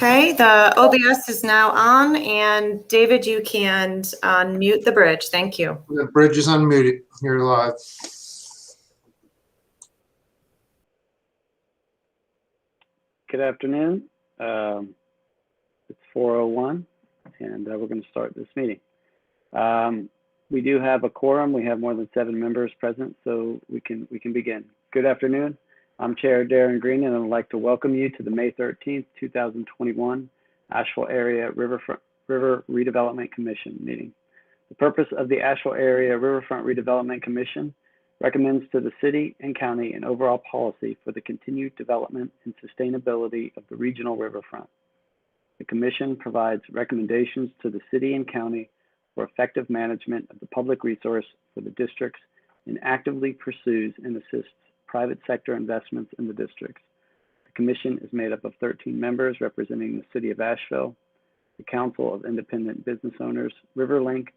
Okay, the OBS is now on, and David, you can unmute the bridge. Thank you. The bridge is unmuted. You're live. Good afternoon. It's 4:01, and we're going to start this meeting. We do have a quorum. We have more than 7 members present, so we can begin. Good afternoon. I'm Chair Darren Green, and I'd like to welcome you to the May 13th, 2021 Asheville Area River Redevelopment Commission meeting. The purpose of the Asheville Area Riverfront Redevelopment Commission recommends to the city and county an overall policy for the continued development and sustainability of the regional riverfront. The commission provides recommendations to the city and county for effective management of the public resource for the districts and actively pursues and assists private sector investments in the districts. The commission is made up of 13 members representing the city of Asheville, the Council of Independent Business Owners, RiverLink,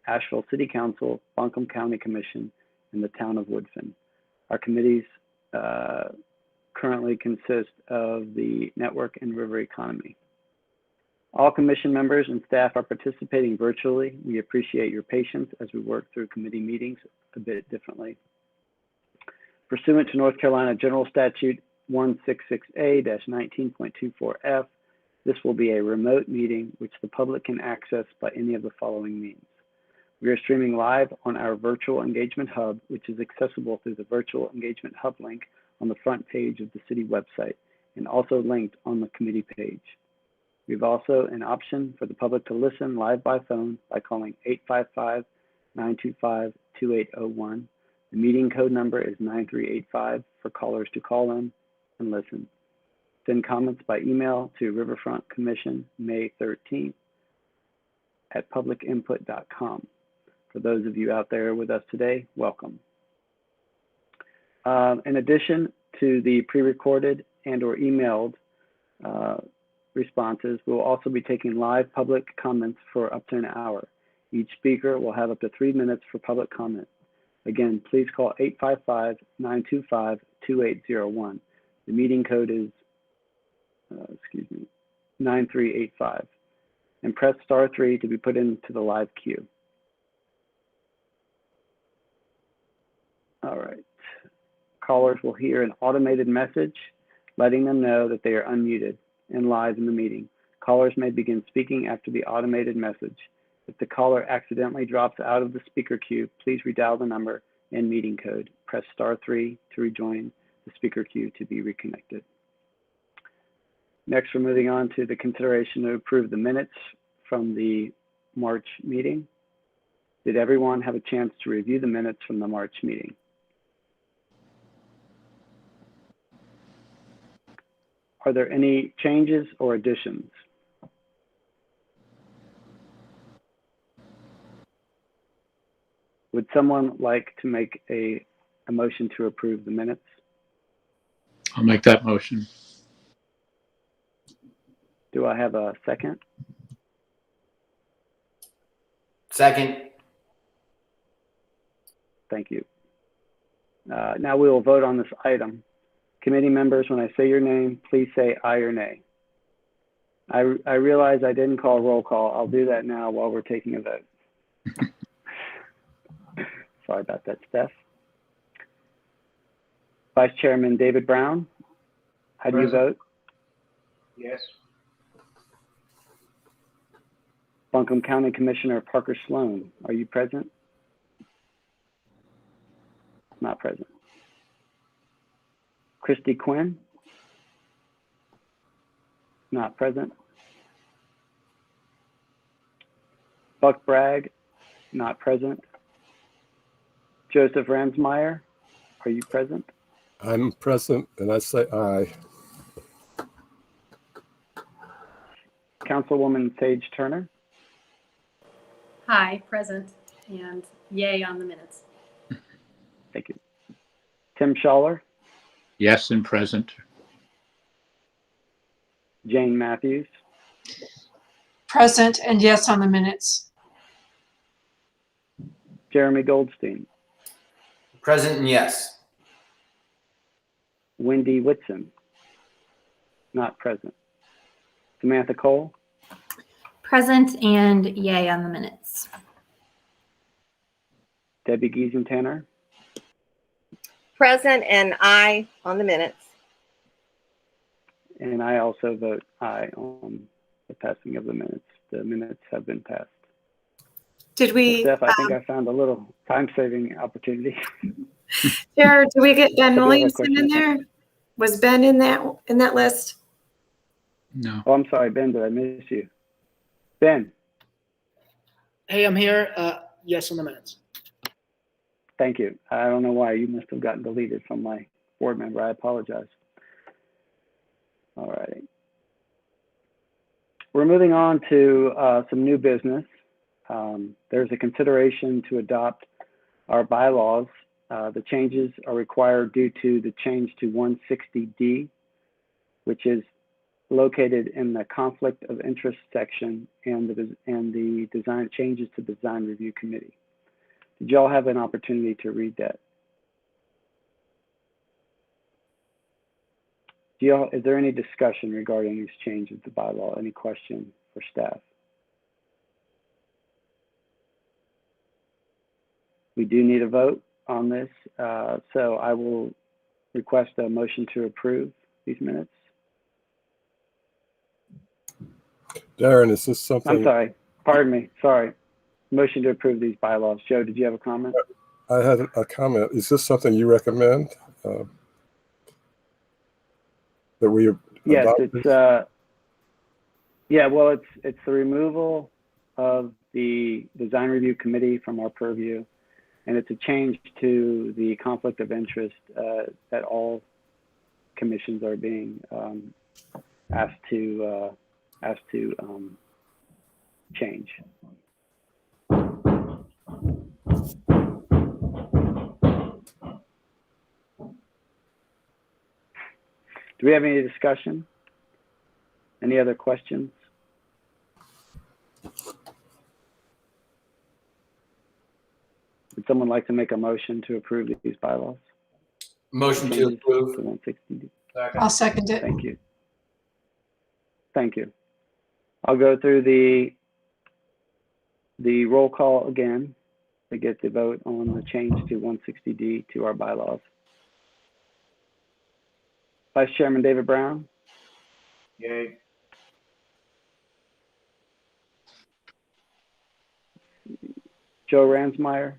Asheville City Council, Buncombe County Commission, and the town of Woodfin. Our committees currently consist of the network and river economy. All commission members and staff are participating virtually. We appreciate your patience as we work through committee meetings a bit differently. Pursuant to North Carolina General Statute 166A-19.24F, this will be a remote meeting which the public can access by any of the following means. We are streaming live on our Virtual Engagement Hub, which is accessible through the Virtual Engagement Hub link on the front page of the city website and also linked on the committee page. We have also an option for the public to listen live by phone by calling 855-925-2801. The meeting code number is 9385 for callers to call in and listen. Send comments by email to Riverfront Commission May 13th at publicinput.com. For those of you out there with us today, welcome. In addition to the pre-recorded and or emailed responses, we will also be taking live public comments for up to an hour. Each speaker will have up to 3 minutes for public comment. Again, please call 855-925-2801. The meeting code is, 9385. And press *3 to be put into the live queue. All right. Callers will hear an automated message letting them know that they are unmuted and live in the meeting. Callers may begin speaking after the automated message. If the caller accidentally drops out of the speaker queue, please redial the number and meeting code. Press *3 to rejoin the speaker queue to be reconnected. Next, we're moving on to the consideration to approve the minutes from the March meeting. Did everyone have a chance to review the minutes from the March meeting? Are there any changes or additions? Would someone like to make a motion to approve the minutes? I'll make that motion. Do I have a second? Second. Thank you. Now we will vote on this item. Committee members, when I say your name, please say aye or nay. I realize I didn't call roll call. I'll do that now while we're taking a vote. Sorry about that, Steph. Vice Chairman David Brown, how do you vote? Yes. Buncombe County Commissioner Parker Sloan, are you present? Not present. Christy Quinn, not present. Buck Bragg, not present. Joseph Ransmeyer, are you present? I'm present, and I say aye. Councilwoman Sage Turner. Hi, present, and yay on the minutes. Thank you. Tim Schaller. Yes, and present. Jane Matthews. Present and yes on the minutes. Jeremy Goldstein. Present and yes. Wendy Whitson. Not present. Samantha Cole, Present and yay on the minutes. Debbie Giesen-Tanner, Present and aye on the minutes. and I also vote aye on the passing of the minutes. The minutes have been passed. Did we, Steph, I think I found a little time-saving opportunity. Chair, did we get Ben I do have a Williamson in question. there? Was Ben in that list? No. Oh, I'm sorry, Ben, did I miss you? Ben, Hey, I'm here. Yes, on the minutes. thank you. I don't know why. You must have gotten deleted from my board member. I apologize. All righty. We're moving on to some new business. There's a consideration to adopt our bylaws. The changes are required due to the change to 160D, which is located in the conflict of interest section and the design changes to the design review committee. Did y'all have an opportunity to read that? Is there any discussion regarding these changes to bylaw? Any question for staff? We do need a vote on this, so I will request a motion to approve these minutes. Darren, is this I'm something? sorry, pardon me, sorry. Motion to approve these bylaws. Joe, did you have a comment? I had a comment. Is this something you recommend? That we Yes, adopt? it's yeah, well, it's the removal of the design review committee from our purview, and it's a change to the conflict of interest that all commissions are being asked to change. Do we have any discussion? Any other questions? Would someone like to make a motion to approve these bylaws? Motion to Changes approve. to 160D. I'll second it. Thank you. Thank you. I'll go through the roll call again to get the vote on the change to 160D to our bylaws. Vice Chairman David Brown, Yay. Joe Ransmeyer,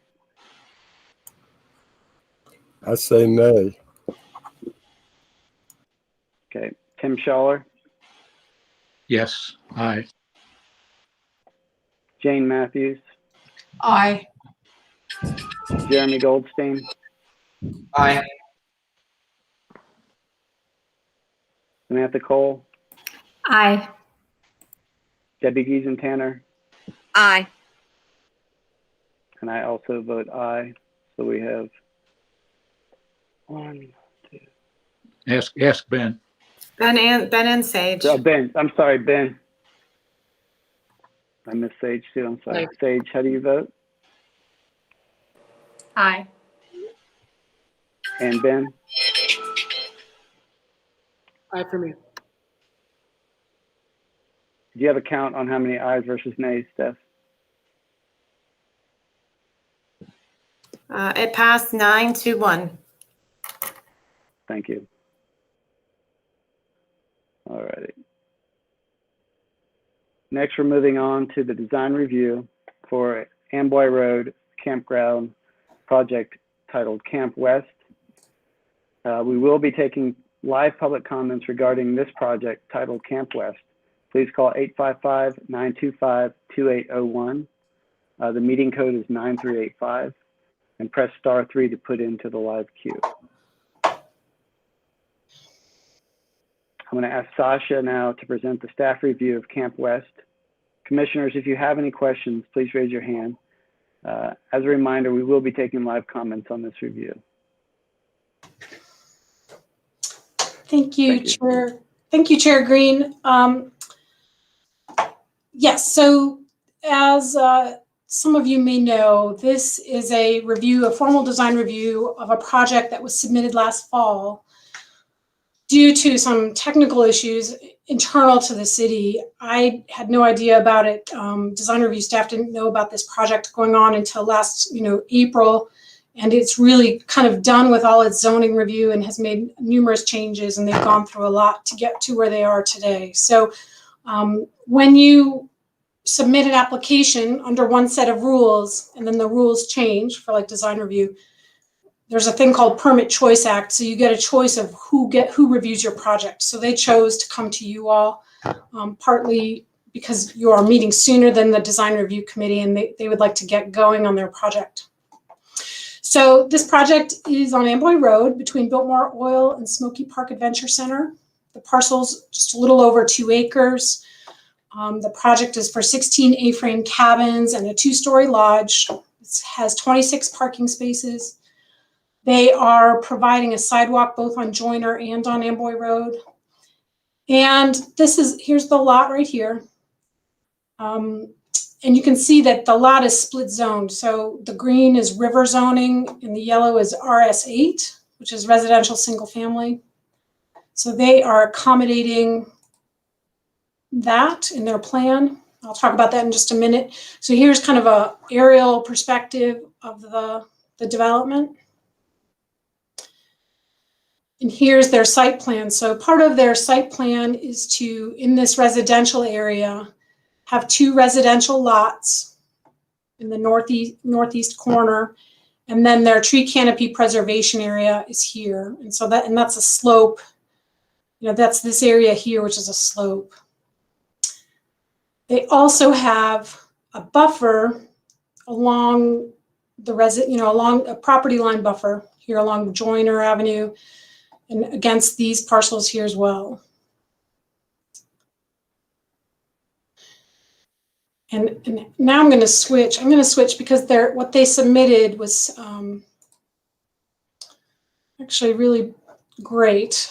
I say nay. okay, Tim Schaller, Yes, aye. Jane Matthews, Aye. Jeremy Goldstein, Aye. Samantha Cole, Aye. Debbie Giesen-Tanner, Aye. and I also vote aye. So we have one, two. Ask Ben. Ben and Sage. Oh, Ben, I'm sorry, Ben. I missed Sage too, I'm sorry. Aye. Sage, how do you vote? Aye. And Ben? Aye for me. Do you have a count on how many ayes versus nays, Steph? It passed 9-1. Thank you. All righty. Next, we're moving on to the design review for Amboy Road Campground project titled Camp West. We will be taking live public comments regarding this project titled Camp West. Please call 855-925-2801. The meeting code is 9385, and press *3 to put into the live queue. I'm going to ask Sasha now to present the staff review of Camp West. Commissioners, if you have any questions, please raise your hand. As a reminder, we will be taking live comments on this review. Thank you, Thank you. Chair. Thank you, Chair Green. Yes, so as some of you may know, this is a formal design review of a project that was submitted last fall. Due to some technical issues, internal to the city. I had no idea about it. Design review staff didn't know about this project going on until last, April. And it's really kind of done with all its zoning review and has made numerous changes, and they've gone through a lot to get to where they are today. So when you submit an application under one set of rules and then the rules change for like design review, there's a thing called Permit Choice Act. So you get a choice of who reviews your project. So they chose to come to you all, partly because you are meeting sooner than the design review committee, and they would like to get going on their project. So this project is on Amboy Road between Biltmore Oil and Smoky Park Adventure Center. The parcel's just a little over 2 acres. The project is for 16 A-frame cabins and a 2-story lodge. It has 26 parking spaces. They are providing a sidewalk both on Joyner and on Amboy Road. And here's the lot right here. And you can see that the lot is split zoned. So the green is river zoning and the yellow is RS8, which is residential single family. So they are accommodating that in their plan. I'll talk about that in just a minute. So here's kind of a aerial perspective of the development. And here's their site plan. So part of their site plan is to, in this residential area, have 2 residential lots in the northeast corner, and then their tree canopy preservation area is here. And so that's a slope. That's this area here, which is a slope. They also have a buffer along the along a property line buffer here along Joyner Avenue and against these parcels here as well. And now I'm going to switch. I'm going to switch because what they submitted was actually really great.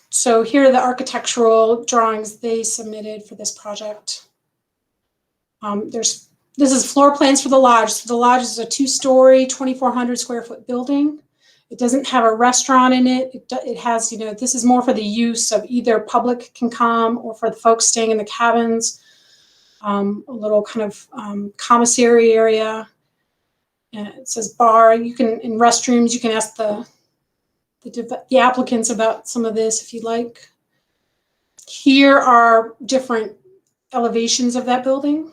So here are the architectural drawings they submitted for this project. This is floor plans for the lodge. So the lodge is a 2-story, 2,400 square foot building. It doesn't have a restaurant in it. It has, this is more for the use of either public can come or for the folks staying in the cabins. A little kind of commissary area. And it says bar. In restrooms, you can ask the applicants about some of this if you'd like. Here are different elevations of that building.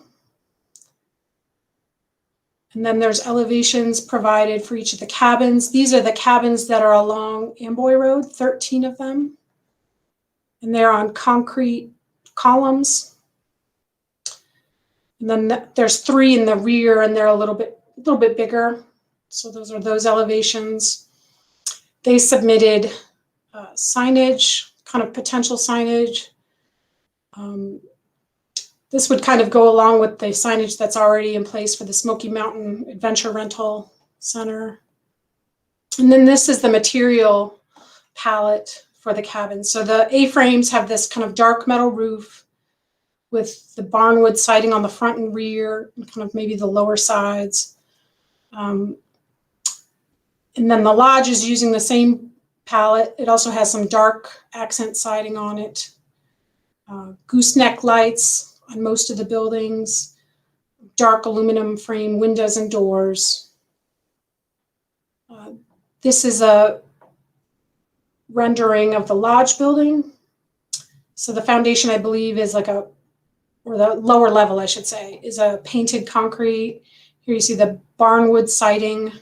And then there's elevations provided for each of the cabins. These are the cabins that are along Amboy Road, 13 of them. And they're on concrete columns. And then there's 3 in the rear, and they're a little bit bigger. So those are those elevations. They submitted signage, kind of potential signage. This would kind of go along with the signage that's already in place for the Smoky Mountain Adventure Rental Center. And then this is the material palette for the cabin. So the A-frames have this kind of dark metal roof with the barnwood siding on the front and rear, and kind of maybe the lower sides. And then the lodge is using the same palette. It also has some dark accent siding on it. Gooseneck lights on most of the buildings, dark aluminum frame windows and doors. This is a rendering of the lodge building. So the foundation, I believe, is or the lower level, I should say, is a painted concrete. Here you see the barnwood siding,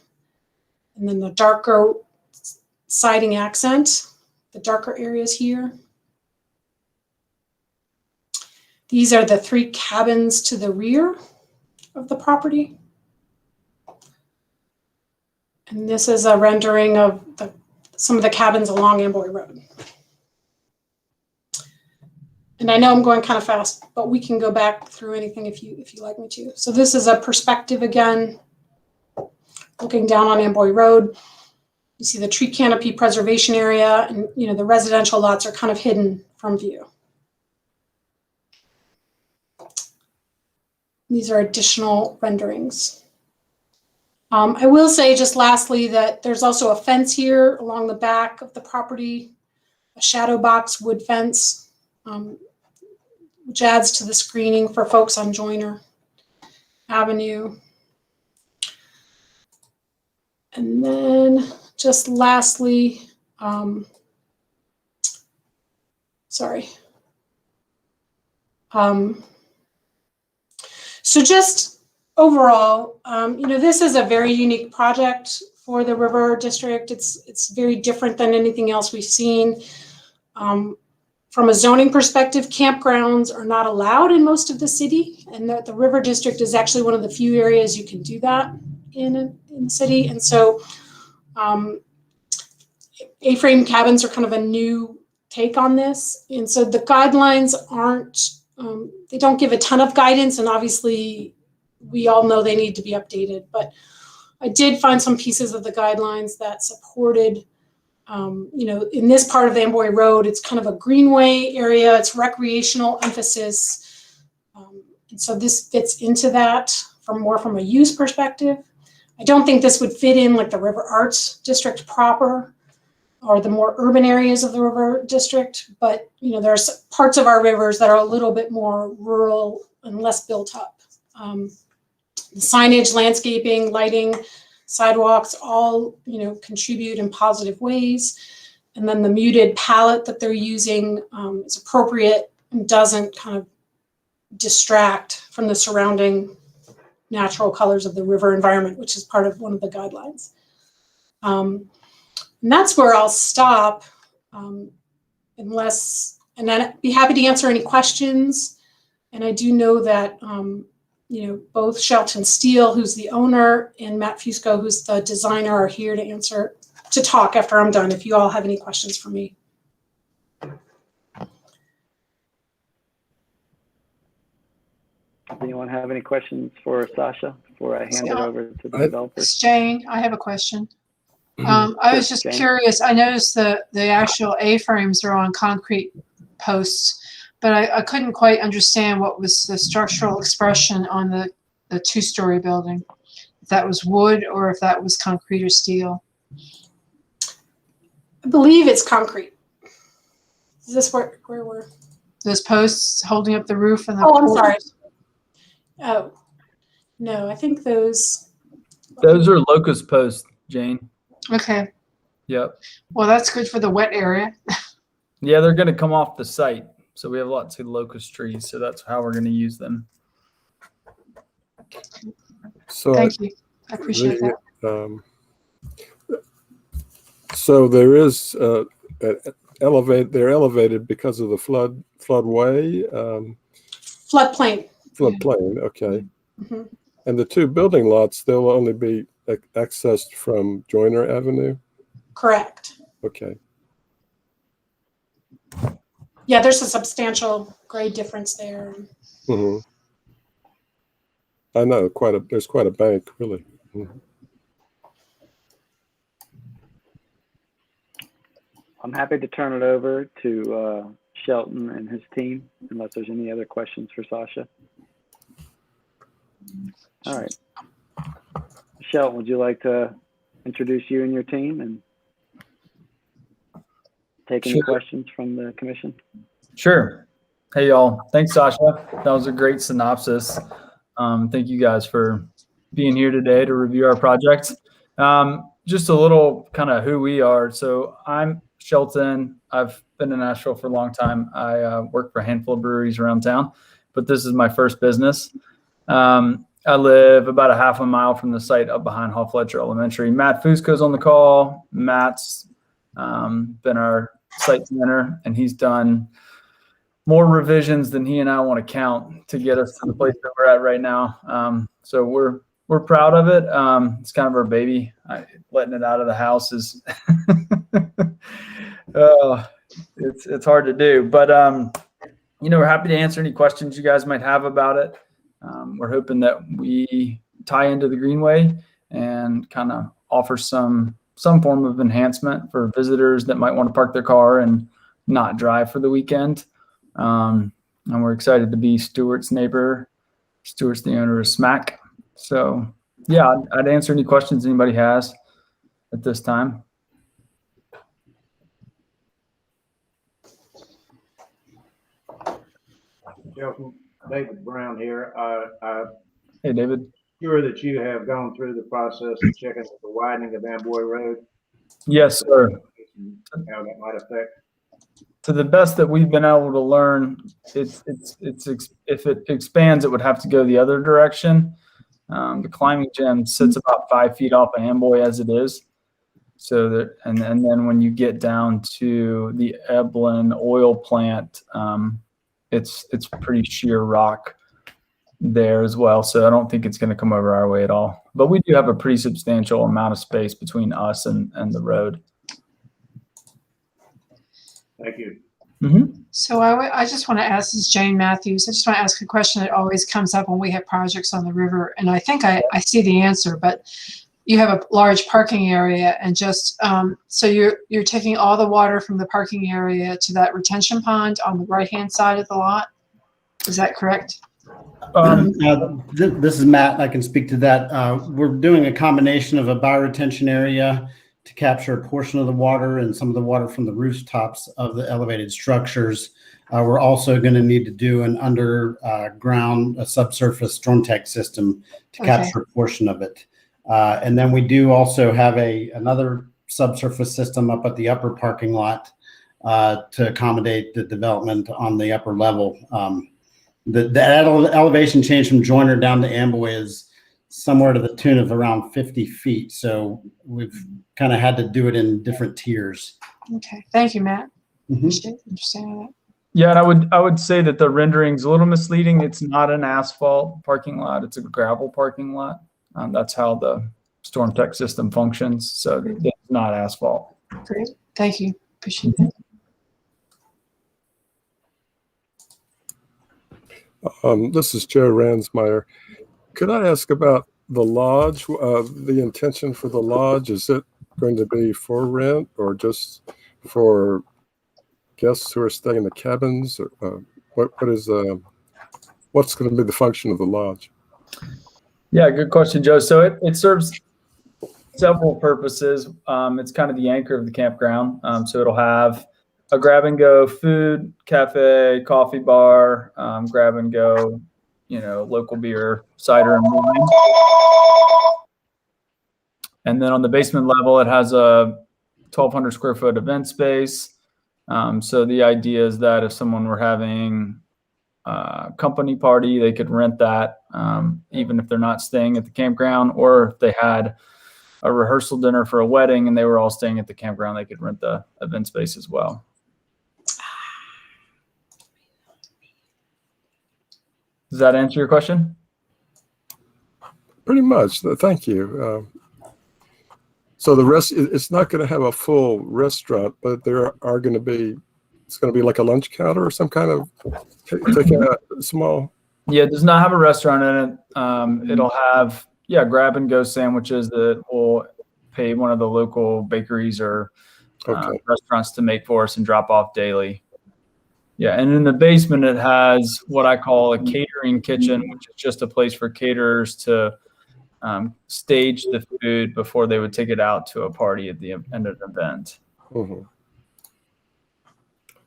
and then the darker siding accent, the darker areas here. These are the 3 cabins to the rear of the property. And this is a rendering of some of the cabins along Amboy Road. And I know I'm going kind of fast, but we can go back through anything if you like me to. So this is a perspective again, looking down on Amboy Road. You see the tree canopy preservation area, and the residential lots are kind of hidden from view. These are additional renderings. I will say just lastly that there's also a fence here along the back of the property, a shadow box wood fence, which adds to the screening for folks on Joyner Avenue. And then just lastly, so just overall, this is a very unique project for the River District. It's very different than anything else we've seen. From a zoning perspective, campgrounds are not allowed in most of the city, and the River District is actually one of the few areas you can do that in the city. And so A-frame cabins are kind of a new take on this. And so the guidelines they don't give a ton of guidance, and obviously we all know they need to be updated, but I did find some pieces of the guidelines that supported, in this part of the Amboy Road, it's kind of a greenway area, it's recreational emphasis. And so this fits into that from a use perspective. I don't think this would fit in like the River Arts District proper or the more urban areas of the River District, but there's parts of our rivers that are a little bit more rural and less built up. The signage, landscaping, lighting, sidewalks, all contribute in positive ways. And then the muted palette that they're using is appropriate and doesn't kind of distract from the surrounding natural colors of the river environment, which is part of one of the guidelines. And that's where I'll stop, and then I'd be happy to answer any questions. And I do know that, both Shelton Steele, who's the owner, and Matt Fusco, who's the designer, are here to talk after I'm done, if you all have any questions for me. Does anyone have any questions for Sasha before I hand it over to the developer? Jane, I have a question. I was just curious. I noticed the actual A-frames are on concrete posts, but I couldn't quite understand what was the structural expression on the two-story building. If that was wood or if that was concrete or steel. I believe it's concrete. Is this where we're? Those posts holding up the roof and the. Oh, I'm sorry. Oh, no, I think those. Those are locust posts, Jane. Okay. Yep. Well, that's good for the wet area. Yeah, they're going to come off the site. So we have lots of locust trees. So that's how we're going to use them. So Thank you. I appreciate that. So there is they're elevated because of the floodway. Floodplain. Floodplain, okay. Mm-hmm. And the two building lots, they'll only be accessed from Joyner Avenue? Correct. Okay. Yeah, there's a substantial grade difference there. Mm-hmm. I know there's quite a bank, really. Mm-hmm. I'm happy to turn it over to Shelton and his team, unless there's any other questions for Sasha. All right. Shelton, would you like to introduce you and your team and take any questions from the commission? Sure. Hey, y'all. Thanks, Sasha. That was a great synopsis. Thank you guys for being here today to review our project. Just a little kind of who we are. So I'm Shelton. I've been in Asheville for a long time. I work for a handful of breweries around town, but this is my first business. I live about a half a mile from the site up behind Hall Fletcher Elementary. Matt Fusco's on the call. Matt's been our site planner, and he's done more revisions than he and I want to count to get us to the place that we're at right now. So we're proud of it. It's kind of our baby. Letting it out of the house is it's hard to do, but we're happy to answer any questions you guys might have about it. We're hoping that we tie into the Greenway and kind of offer some form of enhancement for visitors that might want to park their car and not drive for the weekend. And we're excited to be Stuart's neighbor. Stuart's the owner of Smack. So Yeah, I'd answer any questions anybody has at this time. Shelton, David Brown here. I'm Hey, David. sure that you have gone through the process of checking the widening of Amboy Road. Yes, sir. How that might affect. To the best that we've been able to learn, if it expands, it would have to go the other direction. The climbing gym sits about 5 feet off of Amboy as it is. So that, and then when you get down to the Eblin oil plant, it's pretty sheer rock there as well. So I don't think it's going to come over our way at all. But we do have a pretty substantial amount of space between us and the road. Thank you. Mm-hmm. So I just want to ask, this is Jane Matthews. I just want to ask a question that always comes up when we have projects on the river. And I think I see the answer, but you have a large parking area and just, so you're taking all the water from the parking area to that retention pond on the right-hand side of the lot. Is that correct? This is Matt. I can speak to that. We're doing a combination of a bioretention area to capture a portion of the water and some of the water from the rooftops of the elevated structures. We're also going to need to do an underground, a subsurface storm tech system to capture a portion of it. And then we do also have another subsurface system up at the upper parking lot to accommodate the development on the upper level. The elevation change from Joyner down to Amboy is somewhere to the tune of around 50 feet. So we've kind of had to do it in different tiers. Okay, thank you, Matt. Mm-hmm. Understanding that. Yeah, and I would say that the rendering's a little misleading. It's not an asphalt parking lot; it's a gravel parking lot. That's how the storm tech system functions. So it's not asphalt. Great, thank you. Appreciate that. This is Joe Ransmeyer. Could I ask about the lodge? The intention for the lodge, is it going to be for rent or just for guests who are staying in the cabins? Or what's going to be the function of the lodge? Yeah, good question, Joe. So it serves several purposes. It's kind of the anchor of the campground. So it'll have a grab and go food, cafe, coffee bar, grab and go, local beer, cider, and wine. And then on the basement level, it has a 1,200 square foot event space. So the idea is that if someone were having a company party, they could rent that, even if they're not staying at the campground, or if they had a rehearsal dinner for a wedding and they were all staying at the campground, they could rent the event space as well. Does that answer your question? Pretty much. Thank you. So it's not going to have a full restaurant, but there are going to be, it's going to be like a lunch counter or some kind of taking a small. Yeah, it does not have a restaurant in it. It'll have, grab and go sandwiches that will pay one of the local bakeries or restaurants to make for us and drop off daily. Yeah, and in the basement, it has what I call a catering kitchen, which is just a place for caterers to stage the food before they would take it out to a party at the end of the event. Mm-hmm.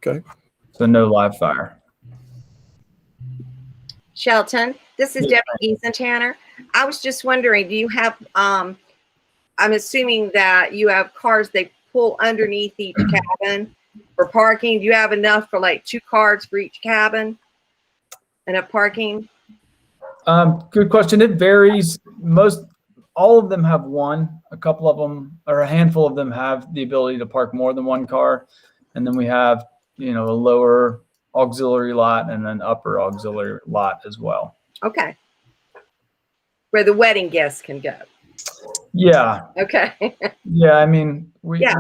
Okay. So no live fire. Shelton, this is Debbie Easenthaler. I was just wondering, do you have, I'm assuming that you have cars they pull underneath each cabin for parking. Do you have enough for like 2 cars for each cabin? Enough parking? Good question. It varies. All of them have one. A couple of them, or a handful of them, have the ability to park more than 1 car. And then we have, a lower auxiliary lot and an upper auxiliary lot as well. Okay. Where the wedding guests can go. Yeah. Okay. Yeah. I mean, yep.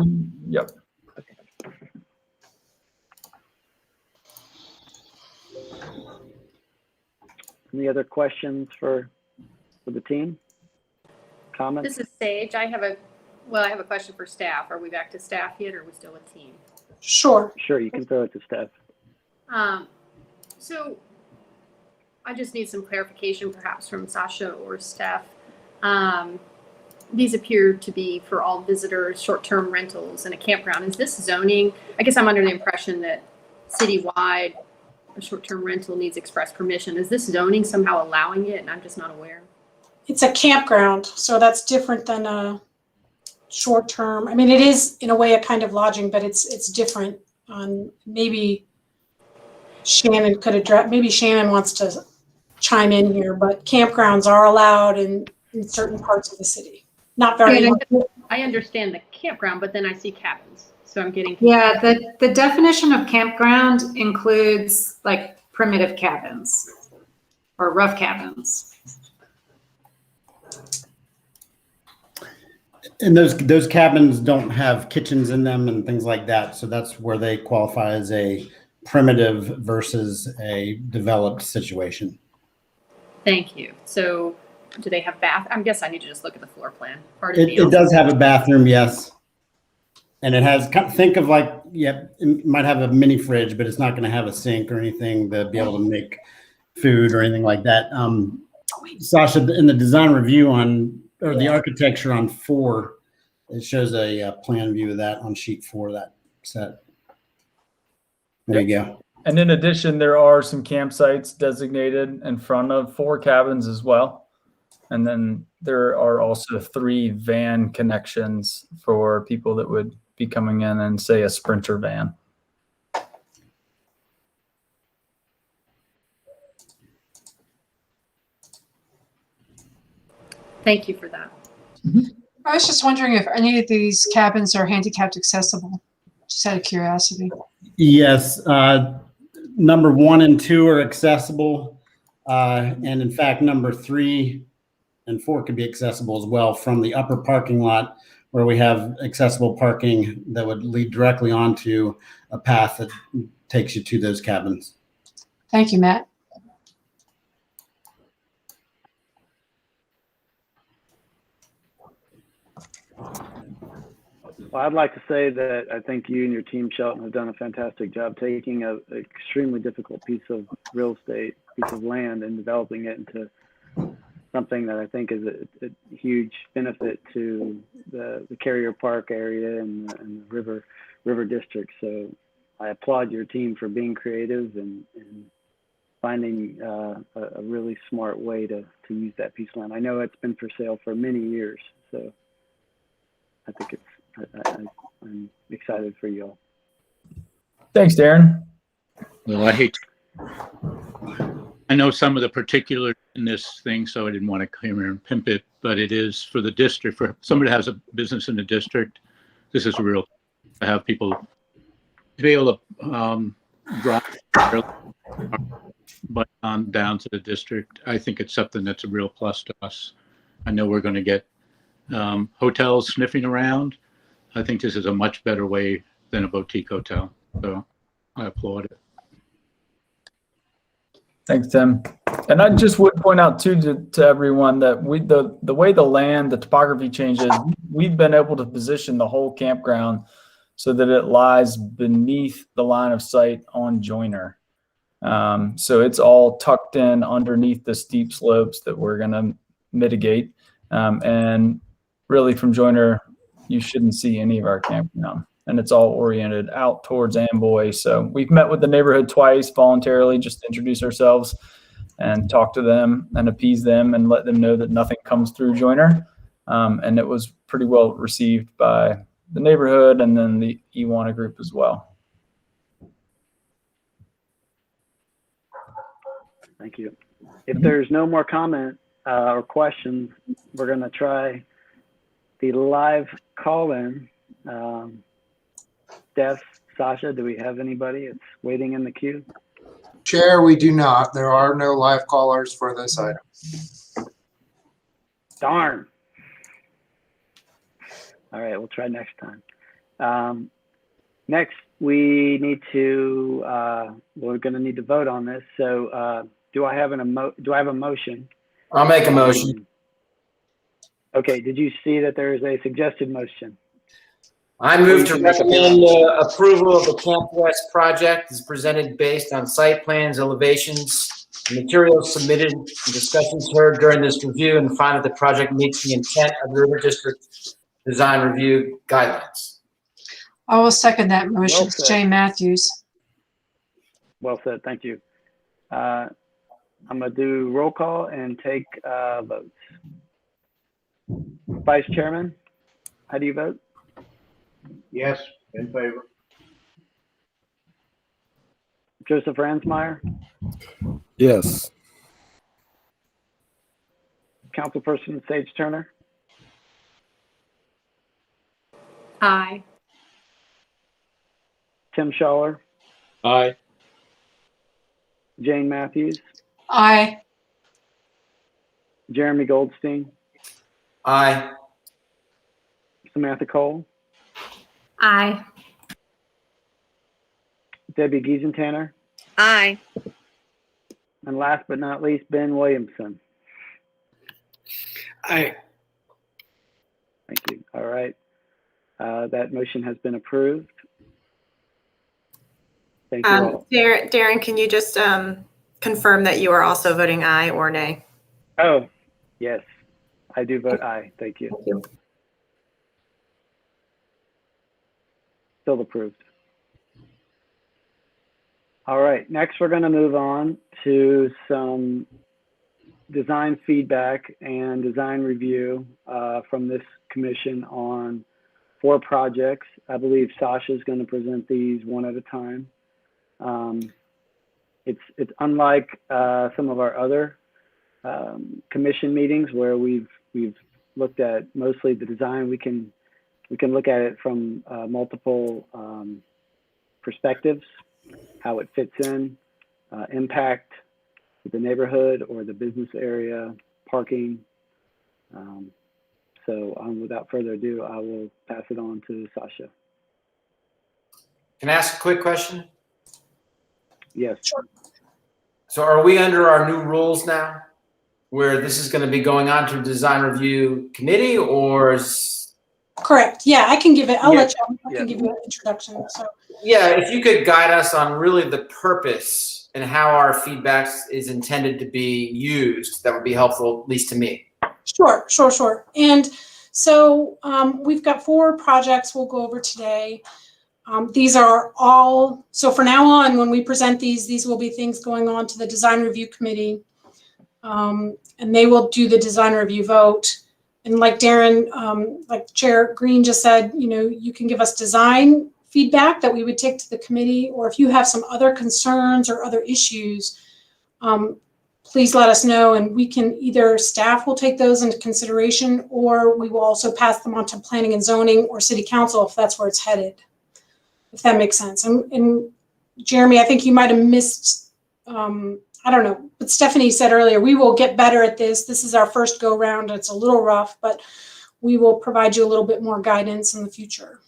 Any other questions for the team? Comments? This is Sage. I have a question for staff. Are we back to staff yet, or are we still a team? Sure. Sure, you can throw it to Steph. So I just need some clarification perhaps from Sasha or Steph. These appear to be for all visitors, short-term rentals, and a campground. Is this zoning? I guess I'm under the impression that citywide, a short-term rental needs express permission. Is this zoning somehow allowing it and I'm just not aware? It's a campground, so that's different than a short-term. I mean, it is in a way a kind of lodging, but it's different. Maybe Shannon could address, maybe Shannon wants to chime in here, but campgrounds are allowed in certain parts of the city. Not very much. I understand the campground, but then I see cabins. So I'm getting. Yeah, the definition of campground includes like primitive cabins or rough cabins. And those cabins don't have kitchens in them and things like that. So that's where they qualify as a primitive versus a developed situation. Thank you. So do they have bath? I guess I need to just look at the floor plan. It does have a bathroom, yes. And it has, think of like, yeah, it might have a mini fridge, but it's not going to have a sink or anything to be able to make food or anything like that. Sasha, in the design review or the architecture on 4, it shows a plan view of that on sheet 4 of that set. There you go. And in addition, there are some campsites designated in front of 4 cabins as well. And then there are also 3 van connections for people that would be coming in and say a Sprinter van. Thank you for that. I was just wondering if any of these cabins are handicapped accessible, just out of curiosity. Yes, number 1 and 2 are accessible. And in fact, number 3 and 4 could be accessible as well from the upper parking lot, where we have accessible parking that would lead directly onto a path that takes you to those cabins. Thank you, Matt. Well, I'd like to say that I think you and your team, Shelton, have done a fantastic job taking an extremely difficult piece of real estate, piece of land, and developing it into something that I think is a huge benefit to the Carrier Park area and the river district. So I applaud your team for being creative and finding a really smart way to use that piece of land. I know it's been for sale for many years, so I think I'm excited for you all. Thanks, Darren. Well, I know some of the particulars in this thing, so I didn't want to come here and pimp it, but it is for the district, for somebody that has a business in the district. This is real to have people to be able to drive but on down to the district. I think it's something that's a real plus to us. I know we're going to get hotels sniffing around. I think this is a much better way than a boutique hotel. So I applaud it. Thanks, Tim. And I just would point out too to everyone that the way the land, the topography changes, we've been able to position the whole campground so that it lies beneath the line of sight on Joyner. So it's all tucked in underneath the steep slopes that we're going to mitigate. And really from Joyner, you shouldn't see any of our campground. And it's all oriented out towards Amboy. So we've met with the neighborhood twice voluntarily just to introduce ourselves and talk to them and appease them and let them know that nothing comes through Joyner. And it was pretty well received by the neighborhood and then the Iwana group as well. Thank you. If there's no more comment or questions, we're going to try the live call-in. Steph, Sasha, do we have anybody that's waiting in the queue? Chair, we do not. There are no live callers for this item. Darn. All right, we'll try next time. Next, we need to, we're going to need to vote on this. So do I have a motion? I'll make a motion. Okay, did you see that there is a suggested motion? I move to recommend approval of the Camp West project as presented based on site plans, elevations, the materials submitted and discussions heard during this review, and find that the project meets the intent of the River District Design Review Guidelines. I will second that motion. Well It's said. Jane Matthews. Well said. Thank you. I'm going to do roll call and take votes. Vice Chairman, how do you vote? Yes, in favor. Joseph Ransmeyer, Yes. Councilperson Sage Turner, Aye. Tim Schaller, Aye. Jane Matthews, Aye. Jeremy Goldstein, Aye. Samantha Cole, Aye. Debbie Giesenthaler, Aye. and last but not least, Ben Williamson. Aye. Thank you. All right. That motion has been approved. Thank you all. Darren, can you just confirm that you are also voting aye or nay? Oh, yes, I do vote aye. Thank you. Thank you. Still approved. All right, next we're going to move on to some design feedback and design review from this commission on 4 projects. I believe Sasha is going to present these one at a time. It's unlike some of our other commission meetings where we've looked at mostly the design. We can look at it from multiple perspectives, how it fits in, impact to the neighborhood or the business area, parking. So without further ado, I will pass it on to Sasha. Can I ask a quick question? Yes. So are we under our new rules now where this is going to be going on to design review committee, or is... Correct. Yeah, I can give it. I'll Yeah. let you. I can give you an introduction. So Yeah, if you could guide us on really the purpose and how our feedback is intended to be used, that would be helpful, at least to me. Sure. And so we've got 4 projects we'll go over today. These are all, so for now on, when we present these will be things going on to the design review committee. And they will do the design review vote. And like Darren, like Chair Green just said, you can give us design feedback that we would take to the committee, or if you have some other concerns or other issues, please let us know, and we can either, staff will take those into consideration, or we will also pass them on to planning and zoning or city council if that's where it's headed, if that makes sense. And Jeremy, I think you might have missed, I don't know, but Stephanie said earlier, we will get better at this. This is our first go round. It's a little rough, but we will provide you a little bit more guidance in the future.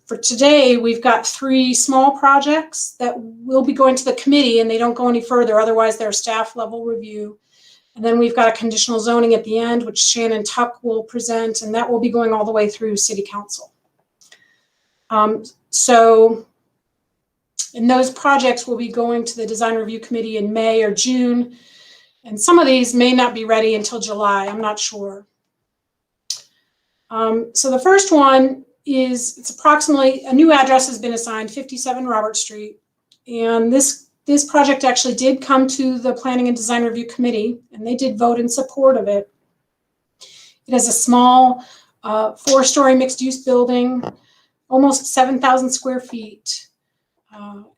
For today, we've got 3 small projects that will be going to the committee, and they don't go any further. Otherwise, they're staff level review. And then we've got a conditional zoning at the end, which Shannon Tuck will present, and that will be going all the way through city council. And those projects will be going to the design review committee in May or June. And some of these may not be ready until July. I'm not sure. So the first one is, it's approximately, a new address has been assigned, 57 Robert Street. And this project actually did come to the Planning and Design Review Committee, and they did vote in support of it. It has a small 4-story mixed-use building, almost 7,000 square feet.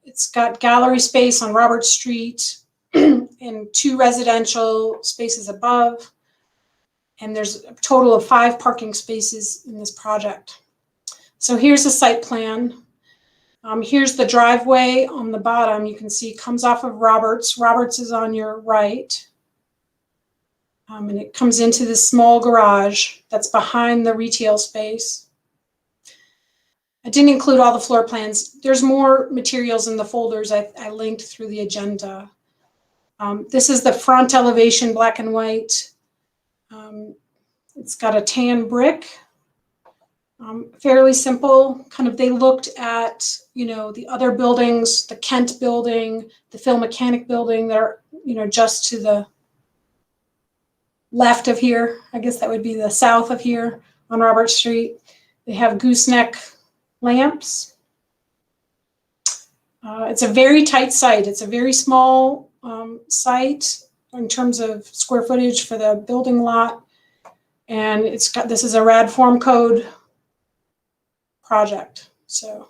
It's got gallery space on Robert Street and 2 residential spaces above. And there's a total of 5 parking spaces in this project. So here's a site plan. Here's the driveway on the bottom. You can see it comes off of Roberts. Roberts is on your right. And it comes into this small garage that's behind the retail space. I didn't include all the floor plans. There's more materials in the folders I linked through the agenda. This is the front elevation, black and white. It's got a tan brick. Fairly simple. Kind of, they looked at, the other buildings, the Kent building, the Phil Mechanic building that are, just to the left of here. I guess that would be the south of here on Robert Street. They have gooseneck lamps. It's a very tight site. It's a very small site in terms of square footage for the building lot. And this is a rad form code project. So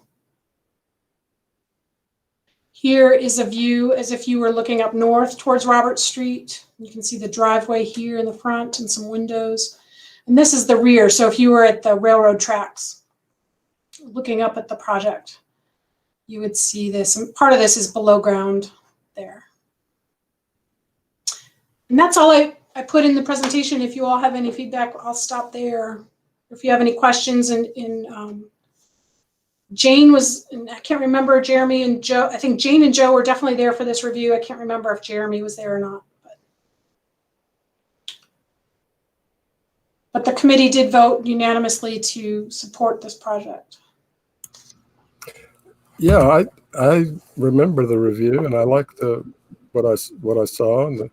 here is a view as if you were looking up north towards Robert Street. You can see the driveway here in the front and some windows. And this is the rear. So if you were at the railroad tracks looking up at the project, you would see this. And part of this is below ground there. And that's all I put in the presentation. If you all have any feedback, I'll stop there. If you have any questions, Jane was, and I can't remember, Jeremy and Joe, I think Jane and Joe were definitely there for this review. I can't remember if Jeremy was there or not. But the committee did vote unanimously to support this project. Yeah, I remember the review, and I like what I saw and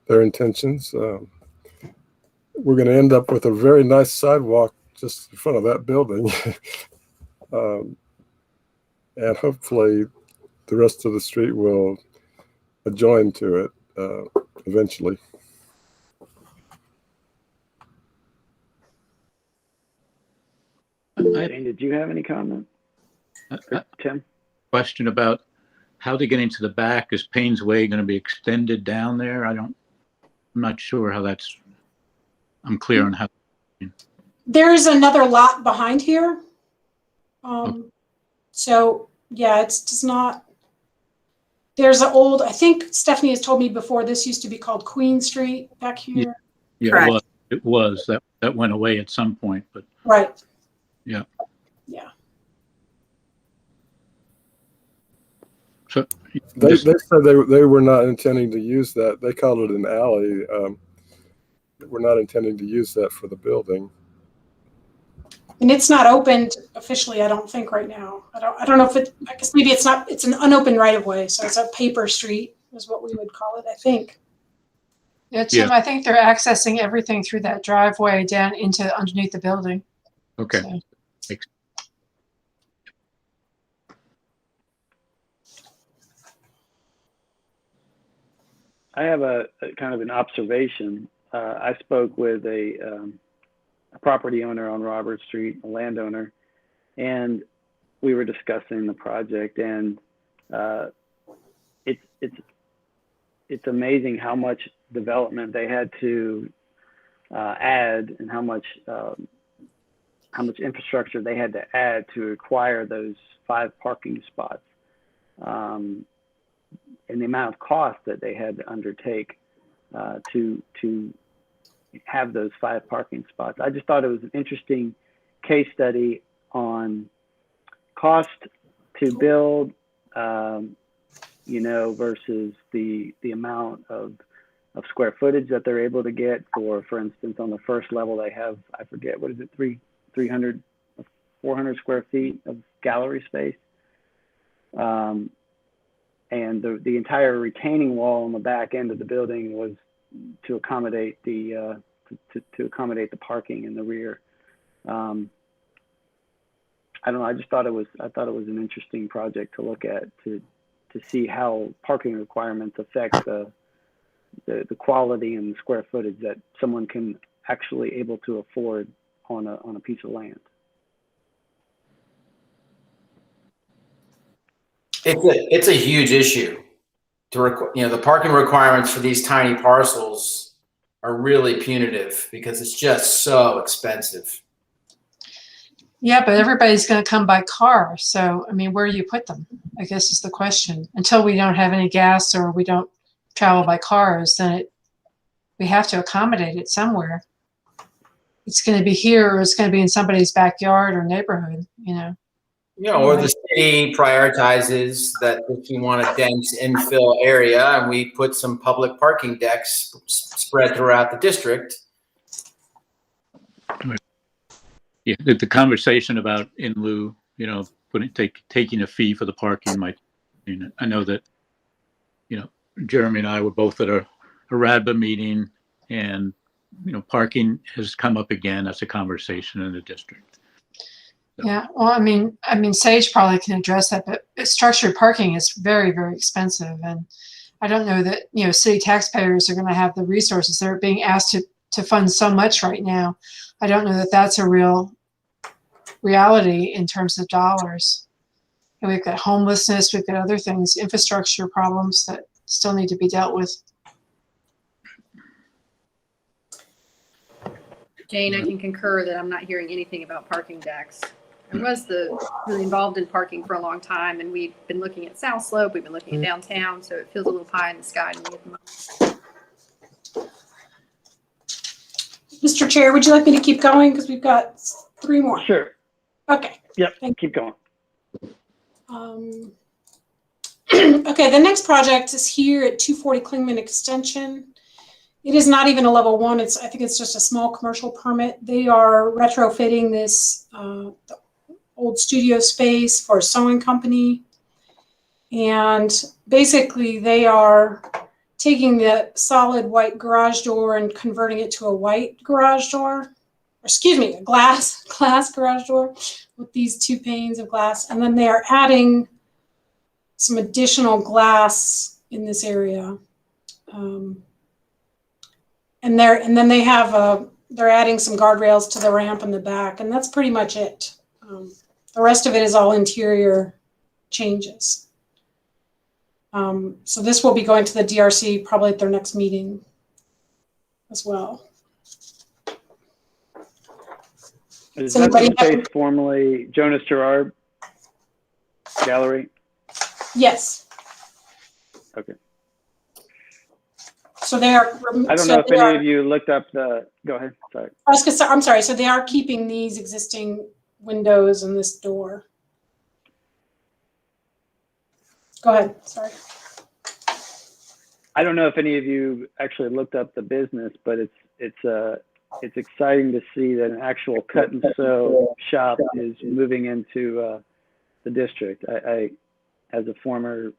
their intentions. We're going to end up with a very nice sidewalk just in front of that building. And hopefully the rest of the street will adjoin to it eventually. Jane, did you have any comment? Tim? Question about how they're getting to the back. Is Payne's Way going to be extended down there? I'm not sure how that's, I'm clear on how. There's another lot behind here. So yeah, it's just not, there's an old, I think Stephanie has told me before, this used to be called Queen Street back here. Yeah, it was. That went away at some point, but. Right. Yeah. Yeah. So they said they were not intending to use that. They called it an alley. We're not intending to use that for the building. And it's not opened officially, I don't think, right now. I don't know if I guess maybe it's not, it's an unopened right of way. So it's a paper street is what we would call it, I think. Yeah, Tim, I think they're accessing everything through that driveway down into underneath the building. Okay. So. I have a kind of an observation. I spoke with a property owner on Robert Street, a landowner, and we were discussing the project. And it's amazing how much development they had to add, and how much infrastructure they had to add to acquire those 5 parking spots. And the amount of cost that they had to undertake to have those 5 parking spots. I just thought it was an interesting case study on cost to build, versus the amount of square footage that they're able to get. For instance, on the first level, they have, I forget, what is it, 400 square feet of gallery space. And the entire retaining wall on the back end of the building was to accommodate the parking in the rear. I don't know. I thought it was an interesting project to look at, to see how parking requirements affect the quality and the square footage that someone can actually able to afford on a piece of land. It's a huge issue. The parking requirements for these tiny parcels are really punitive because it's just so expensive. Yeah, but everybody's going to come by car. So, I mean, where do you put them? I guess is the question. Until we don't have any gas or we don't travel by cars, then we have to accommodate it somewhere. It's going to be here, or it's going to be in somebody's backyard or neighborhood, Or the city prioritizes that if you want a dense infill area, and we put some public parking decks spread throughout the district. Yeah, the conversation about in lieu, taking a fee for the parking might, I know that, Jeremy and I were both at a RADBA meeting, and, parking has come up again as a conversation in the district. Yeah, well, I mean, Sage probably can address that, but structured parking is very, very expensive. And I don't know that, city taxpayers are going to have the resources. They're being asked to fund so much right now. I don't know that that's a real reality in terms of dollars. And we've got homelessness, we've got other things, infrastructure problems that still need to be dealt with. Jane, I can concur that I'm not hearing anything about parking decks. I was really involved in parking for a long time, and we've been looking at South Slope, we've been looking at downtown, so it feels a little pie in the sky to me at the moment. Mr. Chair, would you like me to keep going? Because we've got 3 more. Sure. Okay. Yep, keep going. Okay, the next project is here at 240 Klingman Extension. It is not even a level 1. I think it's just a small commercial permit. They are retrofitting this the old studio space for a sewing company. And basically they are taking the solid white garage door and converting it to a white garage door. Excuse me, a glass garage door with these 2 panes of glass. And then they are adding some additional glass in this area. And then they have they're adding some guardrails to the ramp in the back, and that's pretty much it. The rest of it is all interior changes. So this will be going to the DRC probably at their next meeting as well. Is that the space formerly Jonas Gerard Gallery? Yes. Okay. So they are. I don't know if any of you looked up the. Go ahead. Sorry. I'm sorry. So they are keeping these existing windows and this door. Go ahead. Sorry. I don't know if any of you actually looked up the business, but it's exciting to see that an actual cut and sew shop is moving into the district. I as a former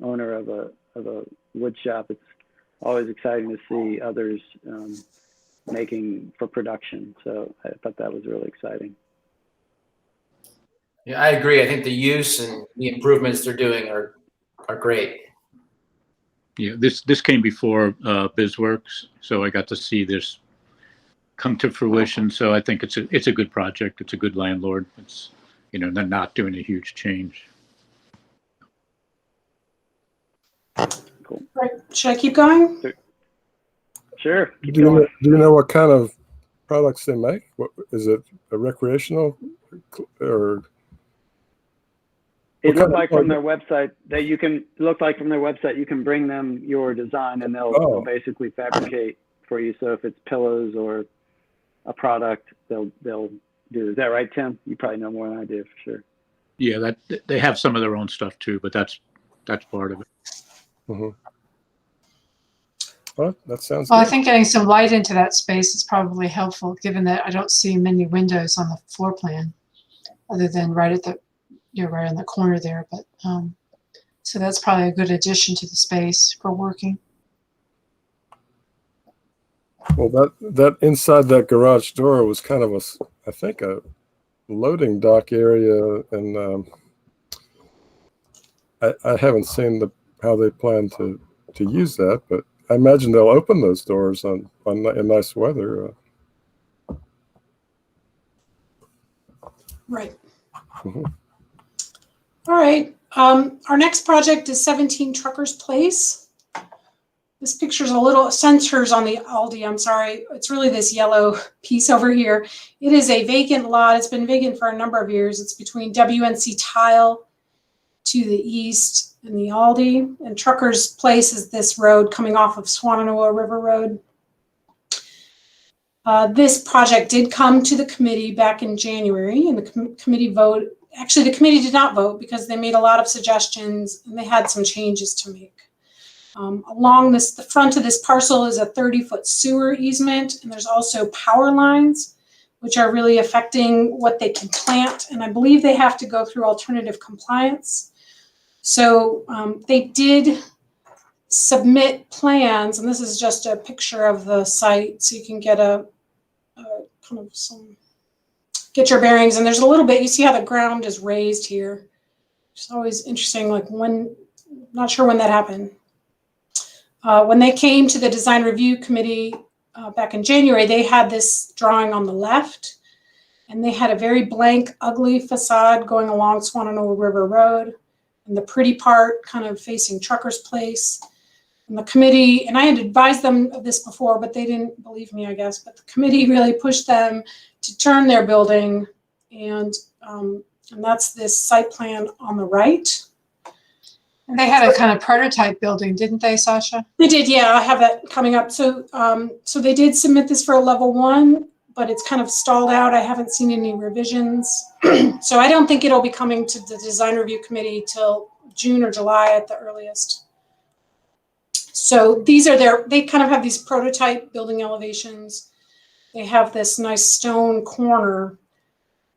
owner of a wood shop, it's always exciting to see others making for production. So I thought that was really exciting. Yeah, I agree. I think the use and the improvements they're doing are great. Yeah, this came before BizWorks, so I got to see this come to fruition. So I think it's a good project. It's a good landlord. It's they're not doing a huge change. Cool. Right. Should I keep going? Sure. Keep Do going. you know what kind of products they make? What is it? A recreational or? It looked like from their website that you can bring them your design and they'll basically fabricate for you. So if it's pillows or a product, they'll do. Is that right, Tim? You probably know more than I do for sure. Yeah, that they have some of their own stuff too, but that's part of it. Mm-hmm. Well, that sounds Well, good. I think getting some light into that space is probably helpful, given that I don't see many windows on the floor plan, other than right at the, right on the corner there. But so that's probably a good addition to the space for working. Well, that inside that garage door was kind of I think a loading dock area, and I haven't seen how they plan to use that, but I imagine they'll open those doors in nice weather. Right. Mm-hmm. All right. Our next project is 17 Truckers Place. This picture's a little centers on the Aldi. I'm sorry. It's really this yellow piece over here. It is a vacant lot. It's been vacant for a number of years. It's between WNC Tile to the east and the Aldi. And Truckers Place is this road coming off of Swannanoa River Road. This project did come to the committee back in January, and the committee voted. Actually, the committee did not vote because they made a lot of suggestions and they had some changes to make. Along the front of this parcel is a 30-foot sewer easement, and there's also power lines, which are really affecting what they can plant. And I believe they have to go through alternative compliance. So they did submit plans, and this is just a picture of the site, so you can get a kind of get your bearings. And there's a little bit, you see how the ground is raised here. It's always interesting, like when, not sure when that happened. When they came to the design review committee back in January, they had this drawing on the left, and they had a very blank, ugly facade going along Swannanoa River Road, and the pretty part kind of facing Trucker's Place. And the committee, and I had advised them of this before, but they didn't believe me, I guess, but the committee really pushed them to turn their building, and that's this site plan on the right. And they had a kind of prototype building, didn't they, Sasha? They did, yeah. I have that coming up. So, so they did submit this for a level 1, but it's kind of stalled out. I haven't seen any revisions, so I don't think it'll be coming to the design review committee till June or July at the earliest. So these are they kind of have these prototype building elevations. They have this nice stone corner.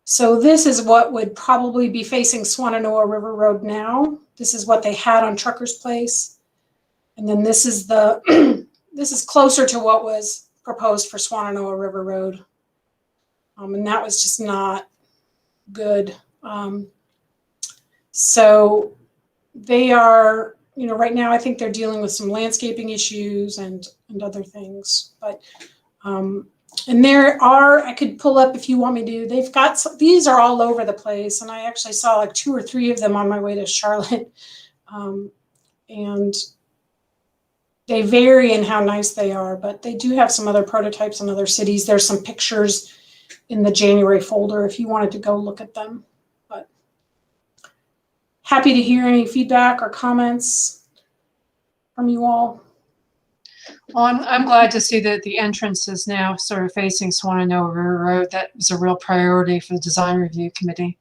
So this is what would probably be facing Swannanoa River Road now. This is what they had on Trucker's Place. And then this is this is closer to what was proposed for Swannanoa River Road. And that was just not good. So they are, you know, right now I think they're dealing with some landscaping issues and other things. But and there are, I could pull up if you want me to, they've got some, these are all over the place. And I actually saw like 2 or 3 of them on my way to Charlotte. And they vary in how nice they are, but they do have some other prototypes in other cities. There's some pictures in the January folder if you wanted to go look at them. But happy to hear any feedback or comments from you all. Well, I'm glad to see that the entrance is now sort of facing Swannanoa River Road. That was a real priority for the design review committee.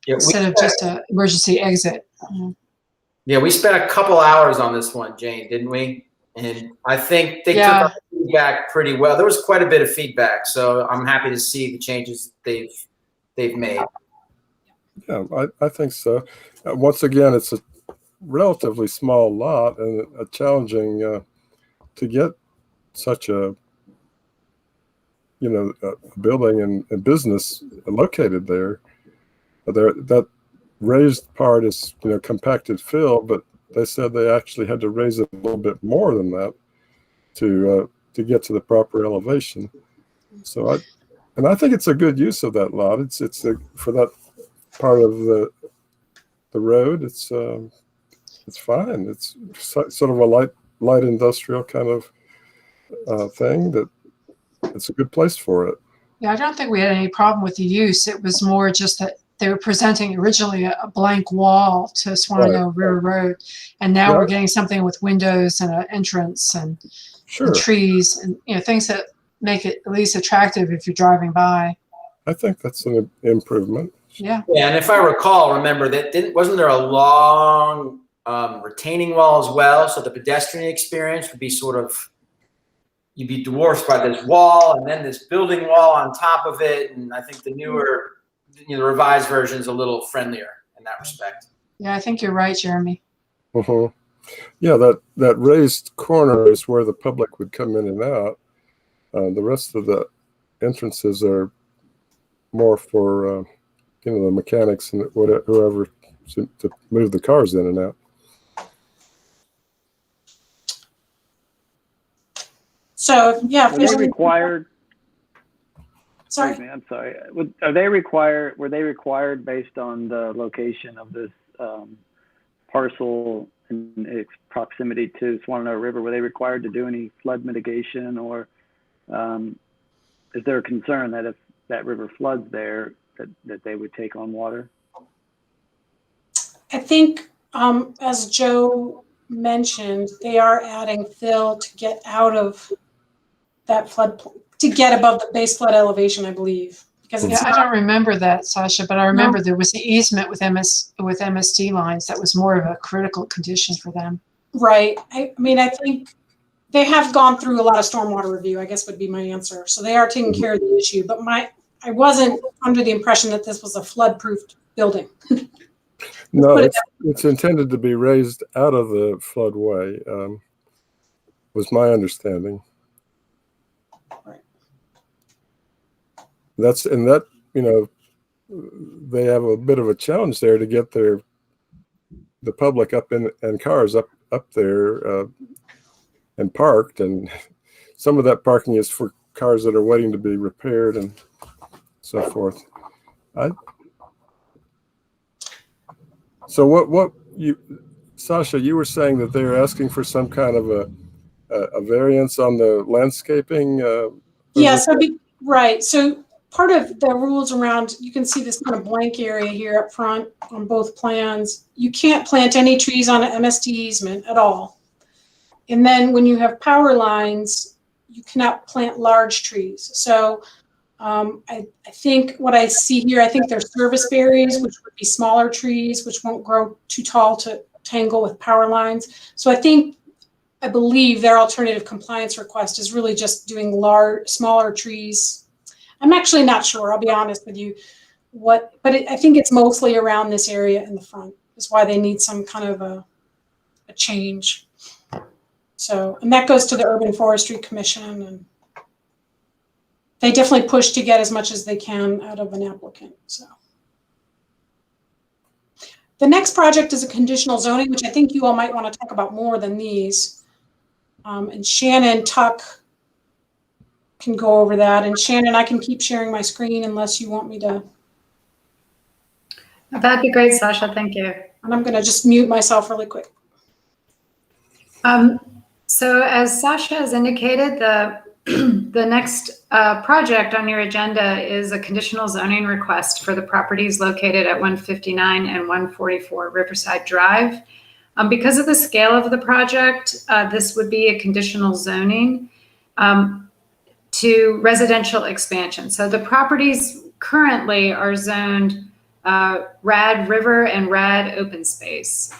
Yeah, instead of just an emergency exit. Yeah, we spent a couple hours on this one, Jane, didn't we? And I think they took our feedback pretty well. There was quite a bit of feedback, so I'm happy to see the changes they've made. Yeah, I think so. Once again, it's a relatively small lot and a challenging to get such a, you know, a building and business located there. That raised part is, you know, compacted fill, but they said they actually had to raise it a little bit more than that to get to the proper elevation. So I think it's a good use of that lot. It's for that part of the road. It's fine. It's sort of a light industrial kind of thing that it's a good place for it. Yeah, I don't think we had any problem with the use. It was more just that they were presenting originally a blank wall to Swannanoa River Road, and now we're getting something with windows and an entrance and trees and, you know, things that make it at least attractive if you're driving by. I think that's an improvement. Yeah. Yeah, and if I recall, remember that wasn't there a long retaining wall as well? So the pedestrian experience would be sort of, you'd be dwarfed by this wall and then this building wall on top of it. And I think the newer, you know, the revised version is a little friendlier in that respect. Yeah, I think you're right, Jeremy. Uh-huh. Yeah, that raised corner is where the public would come in and out. The rest of the entrances are more for, you know, the mechanics and whoever to move the cars in and out. So, yeah. Are they required? Sorry. Excuse me, I'm sorry. Were they required based on the location of this parcel and its proximity to Swannanoa River? Were they required to do any flood mitigation, or is there a concern that if that river floods there, that they would take on water? I think, as Joe mentioned, they are adding fill to get out of that flood, to get above the base flood elevation, I believe. Because I don't remember that, Sasha, but I remember there was the easement with MSD lines that was more of a critical condition for them. Right. I mean, I think They have gone through a lot of stormwater review, I guess would be my answer. So they are taking care of the issue, but I wasn't under the impression that this was a flood-proof building. No, it's intended to be raised out of the floodway, was my understanding. Right. That, you know, they have a bit of a challenge there to get the public up and cars up there and parked, and some of that parking is for cars that are waiting to be repaired and so forth. So what Sasha, you were saying that they're asking for some kind of a variance on the landscaping? Yes, right. So part of the rules around, you can see this kind of blank area here up front on both plans. You can't plant any trees on an MST easement at all. And then when you have power lines, you cannot plant large trees. So I think what I see here, I think there's service berries, which would be smaller trees, which won't grow too tall to tangle with power lines. So I believe their alternative compliance request is really just doing smaller trees. I'm actually not sure, I'll be honest with you, but I think it's mostly around this area in the front is why they need some kind of a change. So, and that goes to the Urban Forestry Commission, and they definitely push to get as much as they can out of an applicant. So the next project is a conditional zoning, which I think you all might want to talk about more than these. And Shannon Tuck can go over that. And Shannon, I can keep sharing my screen unless you want me to. That'd be great, Sasha. Thank you. And I'm going to just mute myself really quick. So as Sasha has indicated, the next project on your agenda is a conditional zoning request for the properties located at 159 and 144 Riverside Drive. Because of the scale of the project, this would be a conditional zoning to residential expansion. So the properties currently are zoned RAD River and RAD Open Space.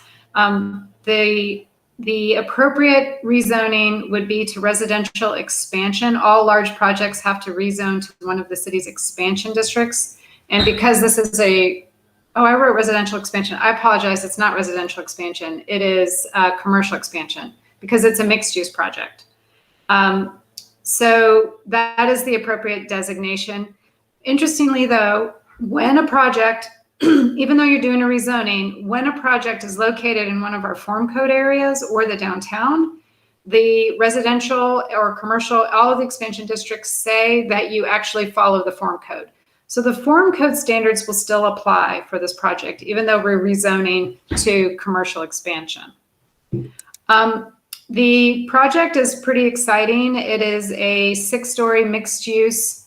The appropriate rezoning would be to residential expansion. All large projects have to rezone to one of the city's expansion districts. And because this is I wrote residential expansion. I apologize, it's not residential expansion. It is commercial expansion because it's a mixed use project. So that is the appropriate designation. Interestingly though, when a project, even though you're doing a rezoning, when a project is located in one of our form code areas or the downtown, the residential or commercial, all of the expansion districts say that you actually follow the form code. So the form code standards will still apply for this project, even though we're rezoning to commercial expansion. The project is pretty exciting. It is a 6-story mixed use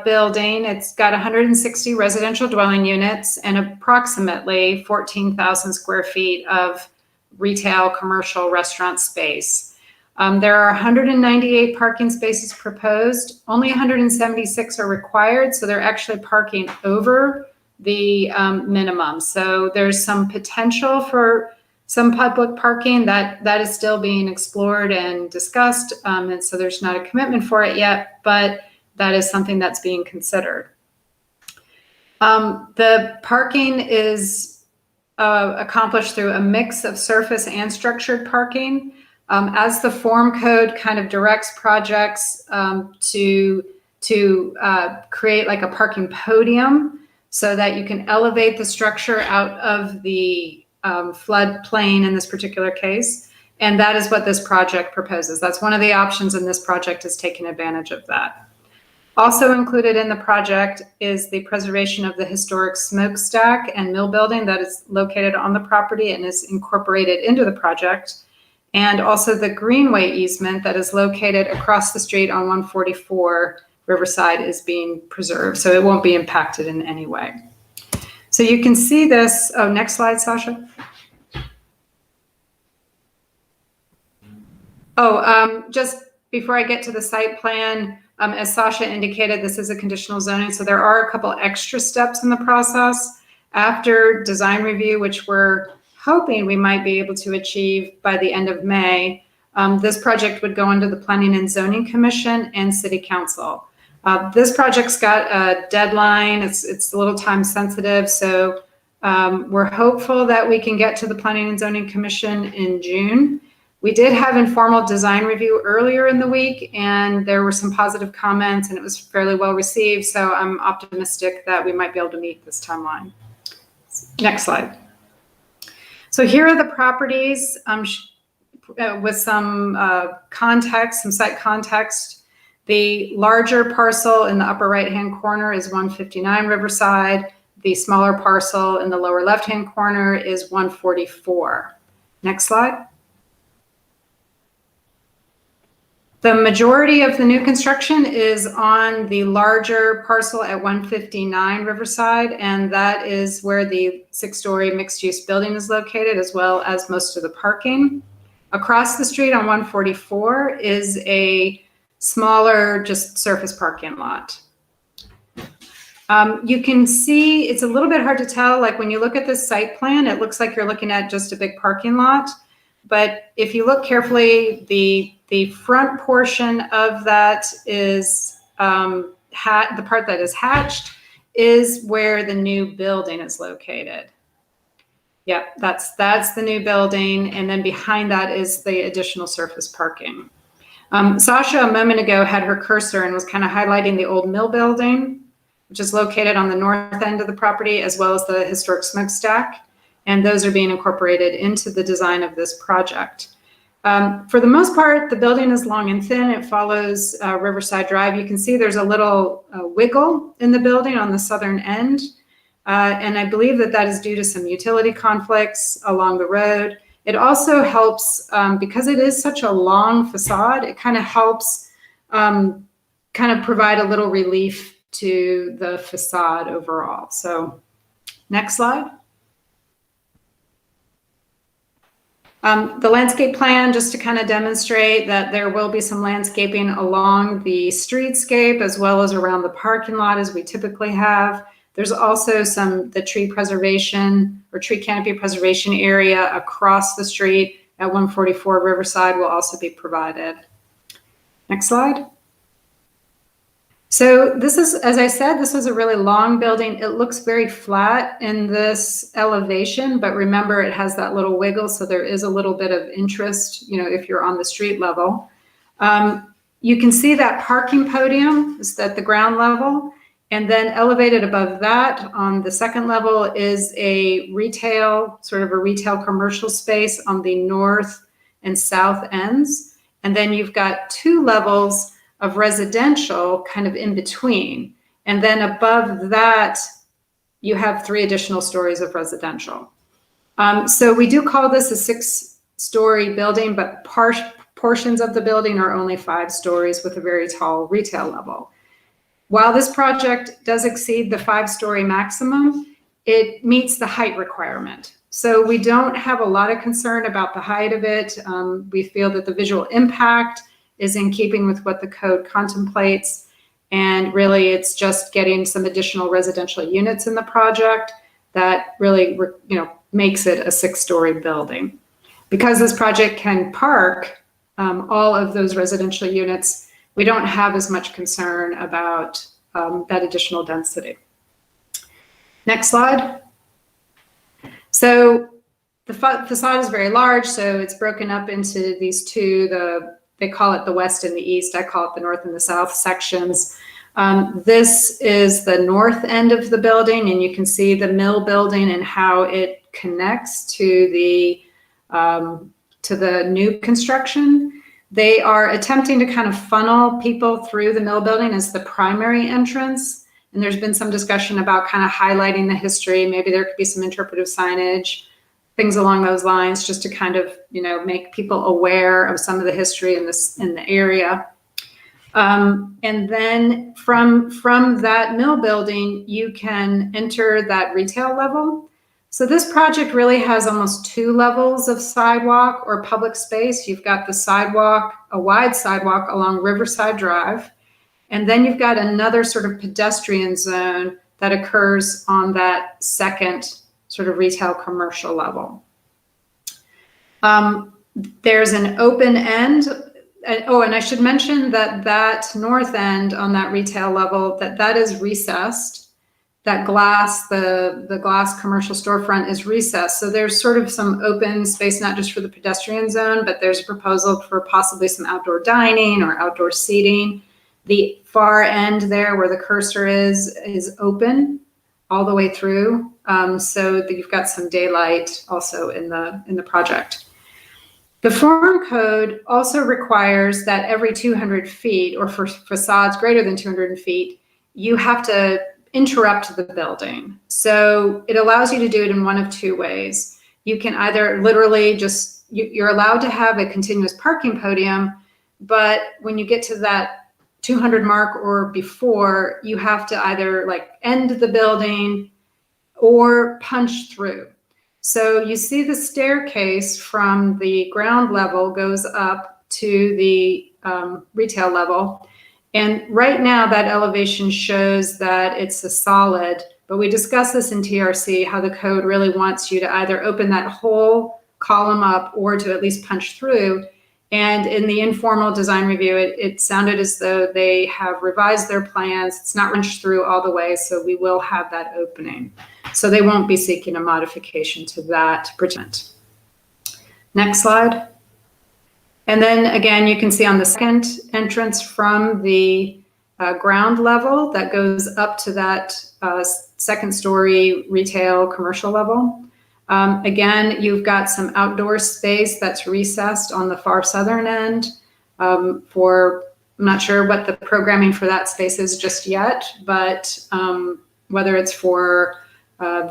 building. It's got 160 residential dwelling units and approximately 14,000 square feet of retail, commercial, restaurant space. There are 198 parking spaces proposed. Only 176 are required, so they're actually parking over the minimum. So there's some potential for some public parking that is still being explored and discussed, and so there's not a commitment for it yet, but that is something that's being considered. The parking is accomplished through a mix of surface and structured parking. As the form code kind of directs projects to create like a parking podium so that you can elevate the structure out of the floodplain in this particular case. And that is what this project proposes. That's one of the options in this project, is taking advantage of that. Also included in the project is the preservation of the historic smokestack and mill building that is located on the property and is incorporated into the project. And also the greenway easement that is located across the street on 144 Riverside is being preserved. So it won't be impacted in any way. So you can see this. Oh, next slide, Sasha. Oh, just before I get to the site plan, as Sasha indicated, this is a conditional zoning. So there are a couple extra steps in the process. After design review, which we're hoping we might be able to achieve by the end of May, This project would go under the Planning and Zoning Commission and City Council. This project's got a deadline. It's a little time sensitive, so we're hopeful that we can get to the Planning and Zoning Commission in June. We did have informal design review earlier in the week, and there were some positive comments, and it was fairly well received, so I'm optimistic that we might be able to meet this timeline. Next slide. So here are the properties with some context, some site context. The larger parcel in the upper right-hand corner is 159 Riverside. The smaller parcel in the lower left-hand corner is 144. Next slide. The majority of the new construction is on the larger parcel at 159 Riverside, and that is where the 6-story mixed-use building is located, as well as most of the parking. Across the street on 144 is a smaller, just surface parking lot. You can see, it's a little bit hard to tell, like when you look at this site plan, it looks like you're looking at just a big parking lot. But if you look carefully, the front portion of that is, the part that is hatched is where the new building is located. Yep, that's the new building. And then behind that is the additional surface parking. Sasha a moment ago had her cursor and was kind of highlighting the old mill building, which is located on the north end of the property, as well as the historic smokestack. And those are being incorporated into the design of this project. For the most part, the building is long and thin. It follows Riverside Drive. You can see there's a little wiggle in the building on the southern end. And I believe that that is due to some utility conflicts along the road. It also helps, because it is such a long facade, it kind of helps kind of provide a little relief to the facade overall. So next slide. The landscape plan, just to kind of demonstrate that there will be some landscaping along the streetscape as well as around the parking lot as we typically have. There's also the tree preservation or tree canopy preservation area across the street at 144 Riverside will also be provided. Next slide. So this is, as I said, this is a really long building. It looks very flat in this elevation, but remember it has that little wiggle, so there is a little bit of interest, you know, if you're on the street level. You can see that parking podium is at the ground level, and then elevated above that on the second level is a retail, sort of a retail commercial space on the north and south ends. And then you've got 2 levels of residential kind of in between. And then above that, you have 3 additional stories of residential. So we do call this a 6-story building, but portions of the building are only 5 stories with a very tall retail level. While this project does exceed the 5-story maximum, it meets the height requirement. So we don't have a lot of concern about the height of it. We feel that the visual impact is in keeping with what the code contemplates. And really it's just getting some additional residential units in the project that really, you know, makes it a 6-story building. Because this project can park all of those residential units, we don't have as much concern about that additional density. Next slide. So the facade is very large, so it's broken up into these 2, they call it the west and the east. I call it the north and the south sections. This is the north end of the building, and you can see the mill building and how it connects to the new construction. They are attempting to kind of funnel people through the mill building as the primary entrance. And there's been some discussion about kind of highlighting the history. Maybe there could be some interpretive signage, things along those lines, just to kind of, you know, make people aware of some of the history in the area. And then from that mill building, you can enter that retail level. So this project really has almost 2 levels of sidewalk or public space. You've got the sidewalk, a wide sidewalk along Riverside Drive, and then you've got another sort of pedestrian zone that occurs on that second sort of retail commercial level. There's an open end. Oh, and I should mention that that north end on that retail level, that is recessed. That glass, the glass commercial storefront is recessed. So there's sort of some open space, not just for the pedestrian zone, but there's a proposal for possibly some outdoor dining or outdoor seating. The far end there where the cursor is open all the way through. So that you've got some daylight also in the project. The form code also requires that every 200 feet, or for facades greater than 200 feet, you have to interrupt the building. So it allows you to do it in one of two ways. You can either literally just, you're allowed to have a continuous parking podium, but when you get to that 200 mark or before, you have to either like end the building or punch through. So you see the staircase from the ground level goes up to the retail level. And right now that elevation shows that it's a solid, but we discussed this in TRC, how the code really wants you to either open that whole column up or to at least punch through. And in the informal design review, it sounded as though they have revised their plans. It's not punched through all the way, so we will have that opening. So they won't be seeking a modification to that project. Next slide. And then again, you can see on the second entrance from the ground level that goes up to that second story retail commercial level. Again, you've got some outdoor space that's recessed on the far southern end I'm not sure what the programming for that space is just yet, but whether it's for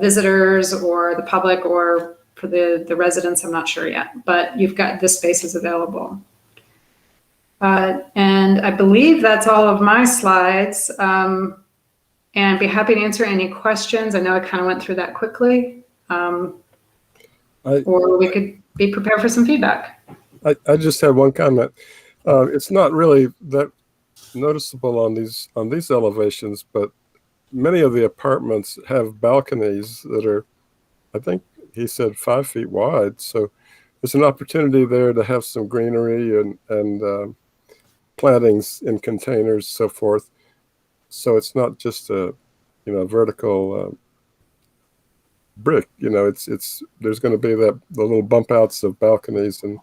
visitors or the public or for the residents, I'm not sure yet, but you've got the spaces available. And I believe that's all of my slides. And I'd be happy to answer any questions. I know I kind of went through that quickly. Or we could be prepared for some feedback. I just have one comment. It's not really that noticeable on these elevations, but many of the apartments have balconies that are, I think he said 5 feet wide. So there's an opportunity there to have some greenery and plantings in containers, so forth. So it's not just a vertical brick. It's there's going to be the little bump outs of balconies, and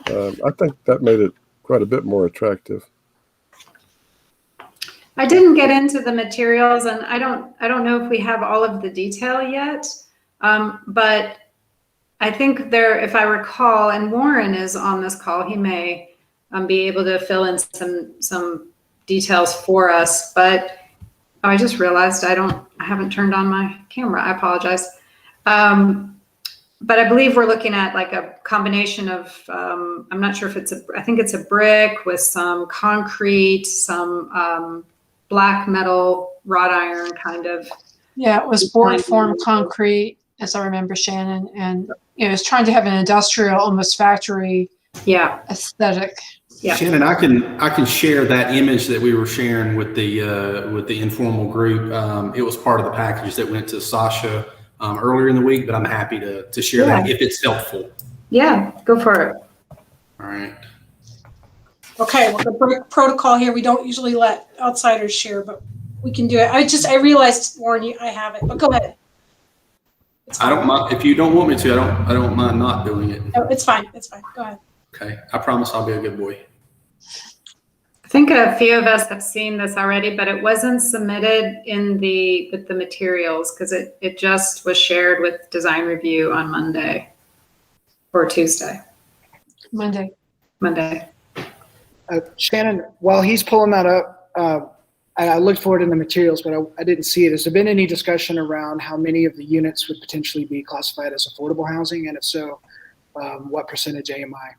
I think that made it quite a bit more attractive. I didn't get into the materials, and I don't know if we have all of the detail yet. But I think if I recall, and Warren is on this call, he may be able to fill in some details for us. But I just realized I haven't turned on my camera. I apologize. But I believe we're looking at like a combination of, I'm not sure if I think it's a brick with some concrete, some black metal, wrought iron kind of. Yeah, it was board form concrete, as I remember, Shannon, and it was trying to have an industrial, almost factory aesthetic. Yeah. Shannon, I can share that image that we were sharing with the informal group. It was part of the package that went to Sasha earlier in the week, but I'm happy to share that if it's helpful. Yeah, go for it. All right. Okay, well, the protocol here, we don't usually let outsiders share, but we can do it. I realized, Warren, I have it, but go ahead. I don't mind if you don't want me to. I don't mind not doing it. No, it's fine. It's fine. Go ahead. Okay, I promise I'll be a good boy. I think a few of us have seen this already, but it wasn't submitted with the materials because it just was shared with design review on Monday or Tuesday. Monday. Shannon, while he's pulling that up, I looked for it in the materials, but I didn't see it. Has there been any discussion around how many of the units would potentially be classified as affordable housing? And if so, what percentage AMI?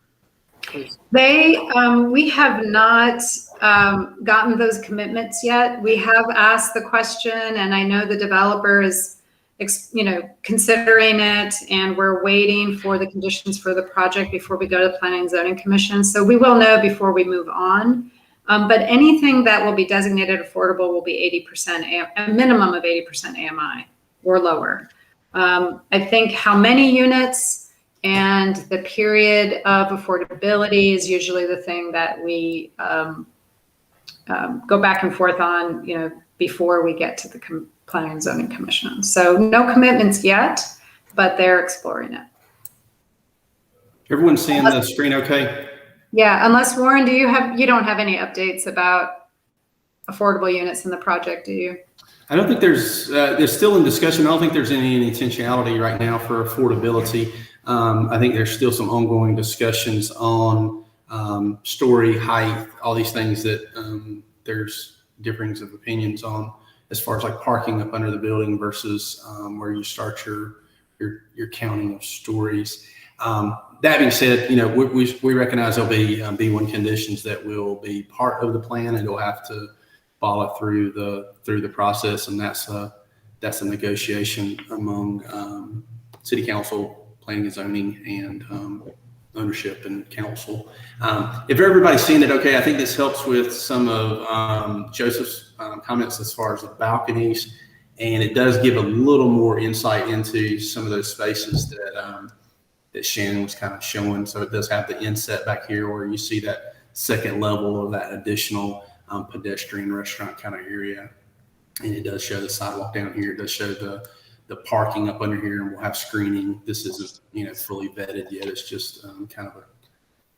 Please. We have not gotten those commitments yet. We have asked the question, and I know the developer is considering it, and we're waiting for the conditions for the project before we go to the Planning and Zoning Commission. So we will know before we move on. But anything that will be designated affordable will be 80%, a minimum of 80% AMI or lower. I think how many units And the period of affordability is usually the thing that we go back and forth on, before we get to the Planning and Zoning Commission. So no commitments yet, but they're exploring it. Everyone seeing the screen okay? Yeah, unless Warren, you don't have any updates about affordable units in the project, do you? I don't think they're still in discussion. I don't think there's any intentionality right now for affordability. I think there's still some ongoing discussions on story height, all these things that there's difference of opinions on, as far as like parking up under the building versus where you start your counting of stories. That being said, we recognize there'll be B1 conditions that will be part of the plan, and you'll have to follow through the process, and that's a negotiation among City Council, Planning and Zoning, and ownership and council. If everybody's seen it okay, I think this helps with some of Joseph's comments as far as the balconies, and it does give a little more insight into some of those spaces that Shannon was kind of showing. So it does have the inset back here where you see that second level of that additional pedestrian restaurant kind of area. And it does show the sidewalk down here. It does show the parking up under here, and we'll have screening. This isn't fully vetted yet. It's just kind of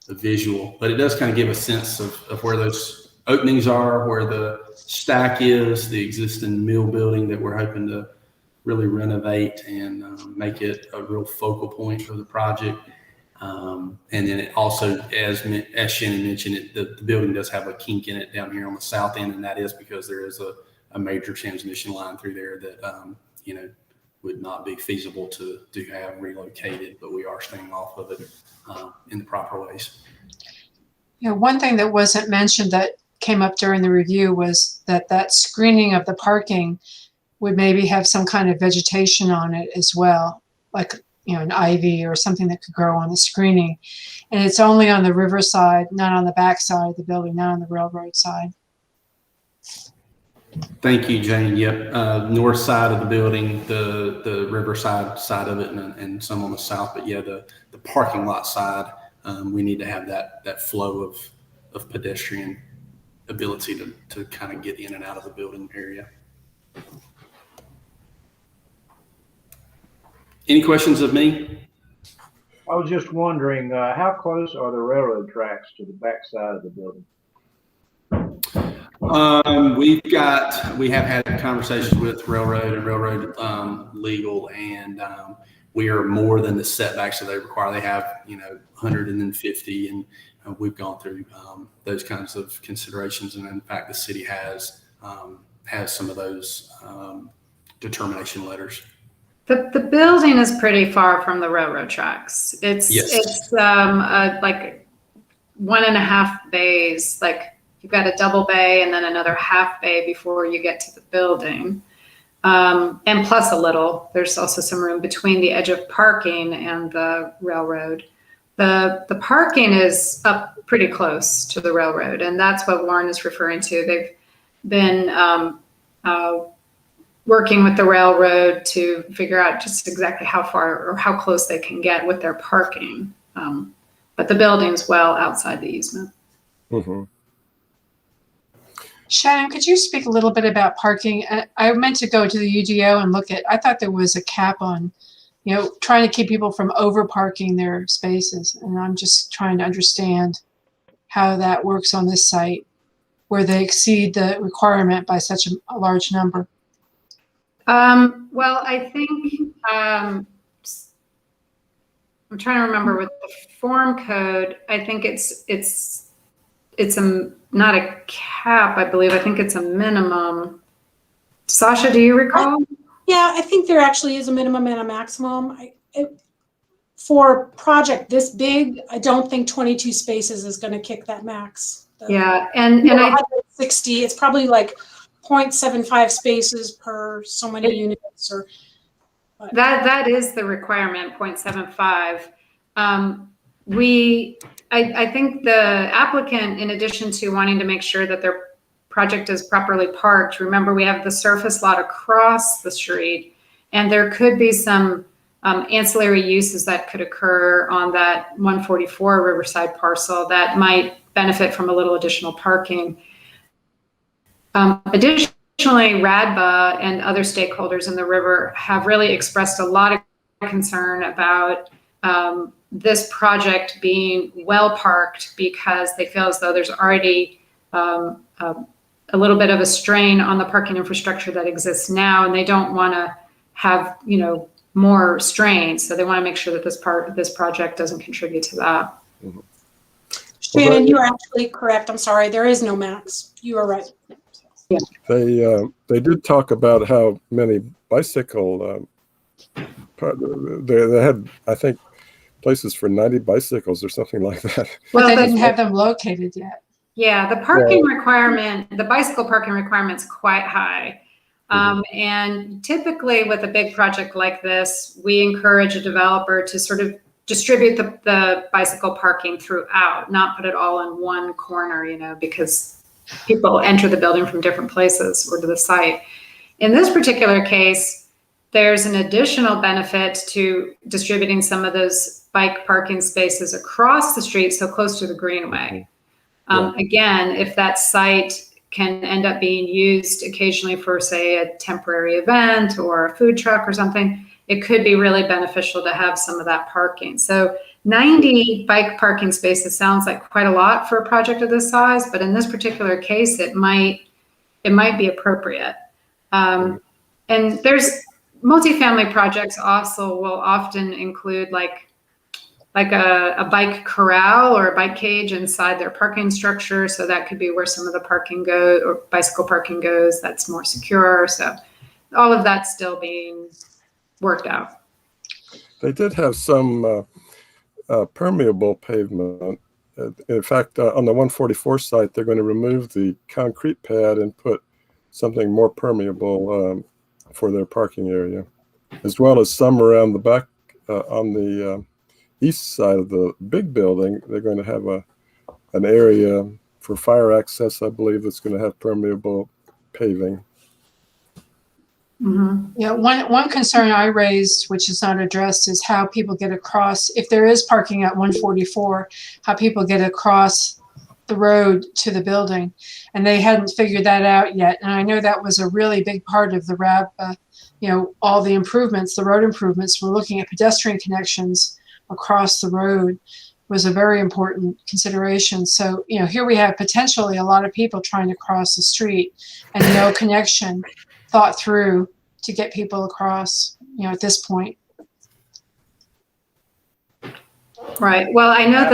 a visual, but it does kind of give a sense of where those openings are, where the stack is, the existing mill building that we're hoping to really renovate and make it a real focal point for the project. And then it also, as Shannon mentioned, the building does have a kink in it down here on the south end, and that is because there is a major transmission line through there that would not be feasible to have relocated, but we are staying off of it in the proper ways. One thing that wasn't mentioned that came up during the review was that screening of the parking would maybe have some kind of vegetation on it as well, like an ivy or something that could grow on the screening. And it's only on the riverside, not on the back side of the building, not on the railroad side. Thank you, Jane. Yep, north side of the building, the riverside side of it, and some on the south. But yeah, the parking lot side, we need to have that flow of pedestrian ability to kind of get in and out of the building area. Any questions of me? I was just wondering, how close are the railroad tracks to the back side of the building? We have had conversations with railroad and railroad legal, and we are more than the setbacks that they require. They have 150, and we've gone through those kinds of considerations, and in fact the city has some of those determination letters. The building is pretty far from the railroad tracks. It's like 1.5 bays. Like you've got a double bay and then another half bay before you get to the building. And plus a little, there's also some room between the edge of parking and the railroad. The parking is up pretty close to the railroad, and that's what Warren is referring to. They've been working with the railroad to figure out just exactly how far or how close they can get with their parking. But the building's well outside the easement. Mm-hmm. Shannon, could you speak a little bit about parking? I meant to go to the UDO and look at, I thought there was a cap on, trying to keep people from over parking their spaces. And I'm just trying to understand how that works on this site where they exceed the requirement by such a large number. Well, I think, I'm trying to remember with the form code, I think it's not a cap, I believe. I think it's a minimum. Sasha, do you recall? Yeah, I think there actually is a minimum and a maximum. For a project this big, I don't think 22 spaces is going to kick that max. Yeah, and I 160, it's probably like 0.75 spaces per so many units, or that is the requirement, 0.75. I think the applicant, in addition to wanting to make sure that their project is properly parked, remember we have the surface lot across the street, and there could be some ancillary uses that could occur on that 144 Riverside parcel that might benefit from a little additional parking. Additionally, RADBA and other stakeholders in the river have really expressed a lot of concern about this project being well parked because they feel as though there's already a little bit of a strain on the parking infrastructure that exists now, and they don't want to have, you know, more strain. So they want to make sure that this project doesn't contribute to that. Mm-hmm. Shannon, you're actually correct. I'm sorry. There is no max. You are right. Yeah. They did talk about how many bicycle, they had, I think, places for 90 bicycles or something like that. But they didn't have them located yet. Yeah, the parking requirement, the bicycle parking requirement is quite high. And typically with a big project like this, we encourage a developer to sort of distribute the bicycle parking throughout, not put it all in one corner, you know, because people enter the building from different places or to the site. In this particular case, there's an additional benefit to distributing some of those bike parking spaces across the street so close to the greenway. Again, if that site can end up being used occasionally for, say, a temporary event or a food truck or something, it could be really beneficial to have some of that parking. So 90 bike parking spaces sounds like quite a lot for a project of this size, but in this particular case, it might be appropriate. And there's multifamily projects also will often include like a bike corral or a bike cage inside their parking structure. So that could be where some of the parking goes, or bicycle parking goes, that's more secure. So all of that's still being worked out. They did have some permeable pavement. In fact, on the 144 site, they're going to remove the concrete pad and put something more permeable for their parking area, as well as some around the back on the east side of the big building. They're going to have an area for fire access, I believe, that's going to have permeable paving. Yeah, one concern I raised, which is not addressed, is how people get across, if there is parking at 144, how people get across the road to the building. And they hadn't figured that out yet. And I know that was a really big part of the RAB, you know, all the improvements, the road improvements, we're looking at pedestrian connections across the road was a very important consideration. So, you know, here we have potentially a lot of people trying to cross the street and no connection thought through to get people across, you know, at this point. Right. Well, I know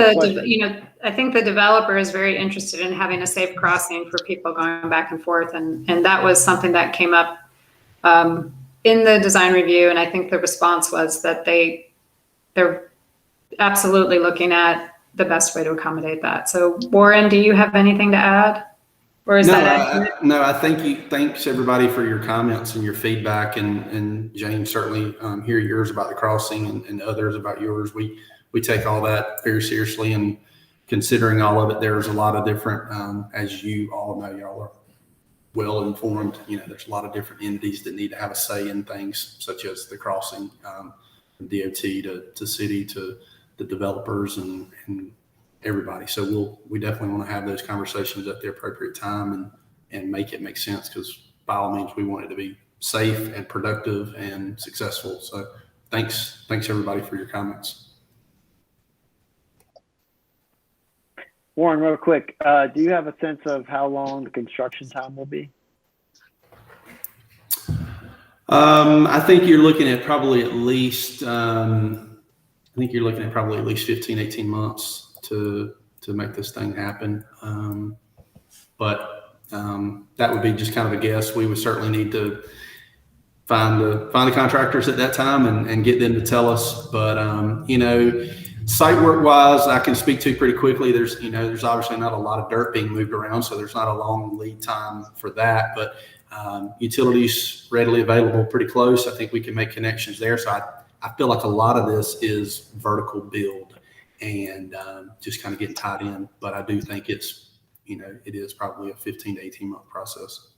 I think the developer is very interested in having a safe crossing for people going back and forth. And that was something that came up in the design review. And I think the response was that they're absolutely looking at the best way to accommodate that. So Warren, do you have anything to add? Or is I thank you. Thanks everybody for your comments and your feedback, and James, certainly hear yours about the crossing and others about yours. We take all that very seriously, and considering all of it, there's a lot of different, as you all know, y'all are well informed, you know, there's a lot of different entities that need to have a say in things such as the crossing, DOT to city to the developers and everybody. So we definitely want to have those conversations at the appropriate time and make it make sense, because by all means we want it to be safe and productive and successful. So thanks everybody for your comments. Warren, real quick, do you have a sense of how long the construction time will be? I think you're looking at probably at least 15, 18 months to make this thing happen. But that would be just kind of a guess. We would certainly need to find the contractors at that time and get them to tell us. But you know, site work wise, I can speak to pretty quickly. There's obviously not a lot of dirt being moved around, so there's not a long lead time for that. But utilities readily available, pretty close. I think we can make connections there. So I feel like a lot of this is vertical build and just kind of getting tied in. But I do think it is probably a 15 to 18 month process.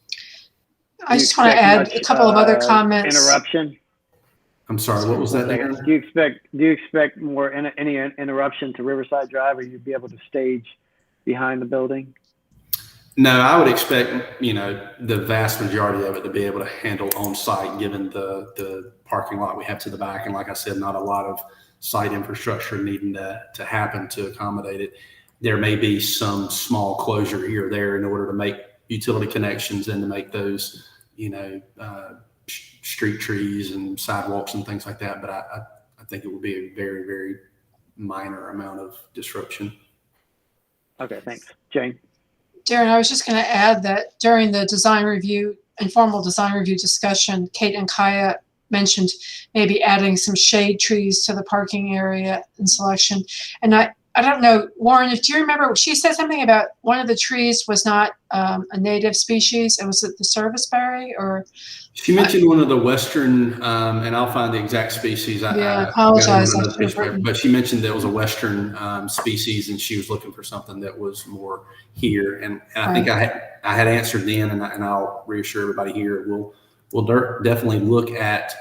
I just want to add a couple of other comments. Interruption? I'm sorry, what was that, Darren? Do you expect more any interruption to Riverside Drive, or you'd be able to stage behind the building? No, I would expect, the vast majority of it to be able to handle on site, given the parking lot we have to the back. And like I said, not a lot of site infrastructure needing to happen to accommodate it. There may be some small closure here or there in order to make utility connections and to make those, street trees and sidewalks and things like that. But I think it will be a very, very minor amount of disruption. Okay, thanks. Jane? Darren, I was just going to add that during the informal design review discussion, Kate and Kaya mentioned maybe adding some shade trees to the parking area and selection. And I don't know, Warren, do you remember, she said something about one of the trees was not a native species, and was it the serviceberry or? She mentioned one of the Western, and I'll find the exact species. I apologize. But she mentioned that it was a Western species, and she was looking for something that was more here. And I think I had answered then, and I'll reassure everybody here. We'll definitely look at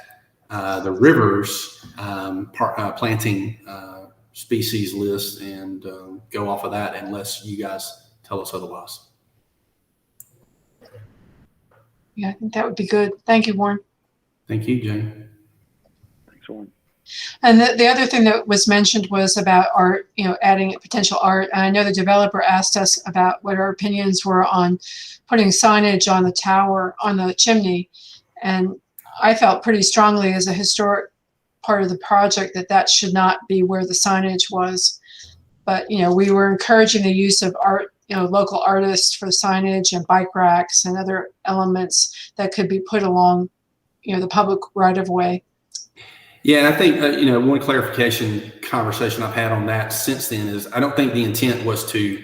the rivers planting species list and go off of that unless you guys tell us otherwise. Yeah, I think that would be good. Thank you, Warren. Thank you, Jane. Thanks, Warren. And the other thing that was mentioned was about art, adding potential art. And I know the developer asked us about what our opinions were on putting signage on the tower, on the chimney. And I felt pretty strongly as a historic part of the project that should not be where the signage was. But, we were encouraging the use of art, local artists for signage and bike racks and other elements that could be put along, the public right of way. Yeah, and I think, one clarification conversation I've had on that since then is I don't think the intent was to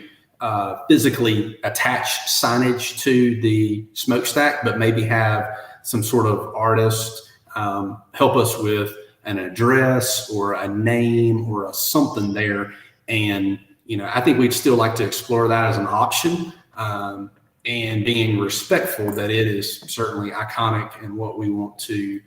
physically attach signage to the smokestack, but maybe have some sort of artist help us with an address or a name or something there. And, I think we'd still like to explore that as an option, and being respectful that it is certainly iconic and what we want to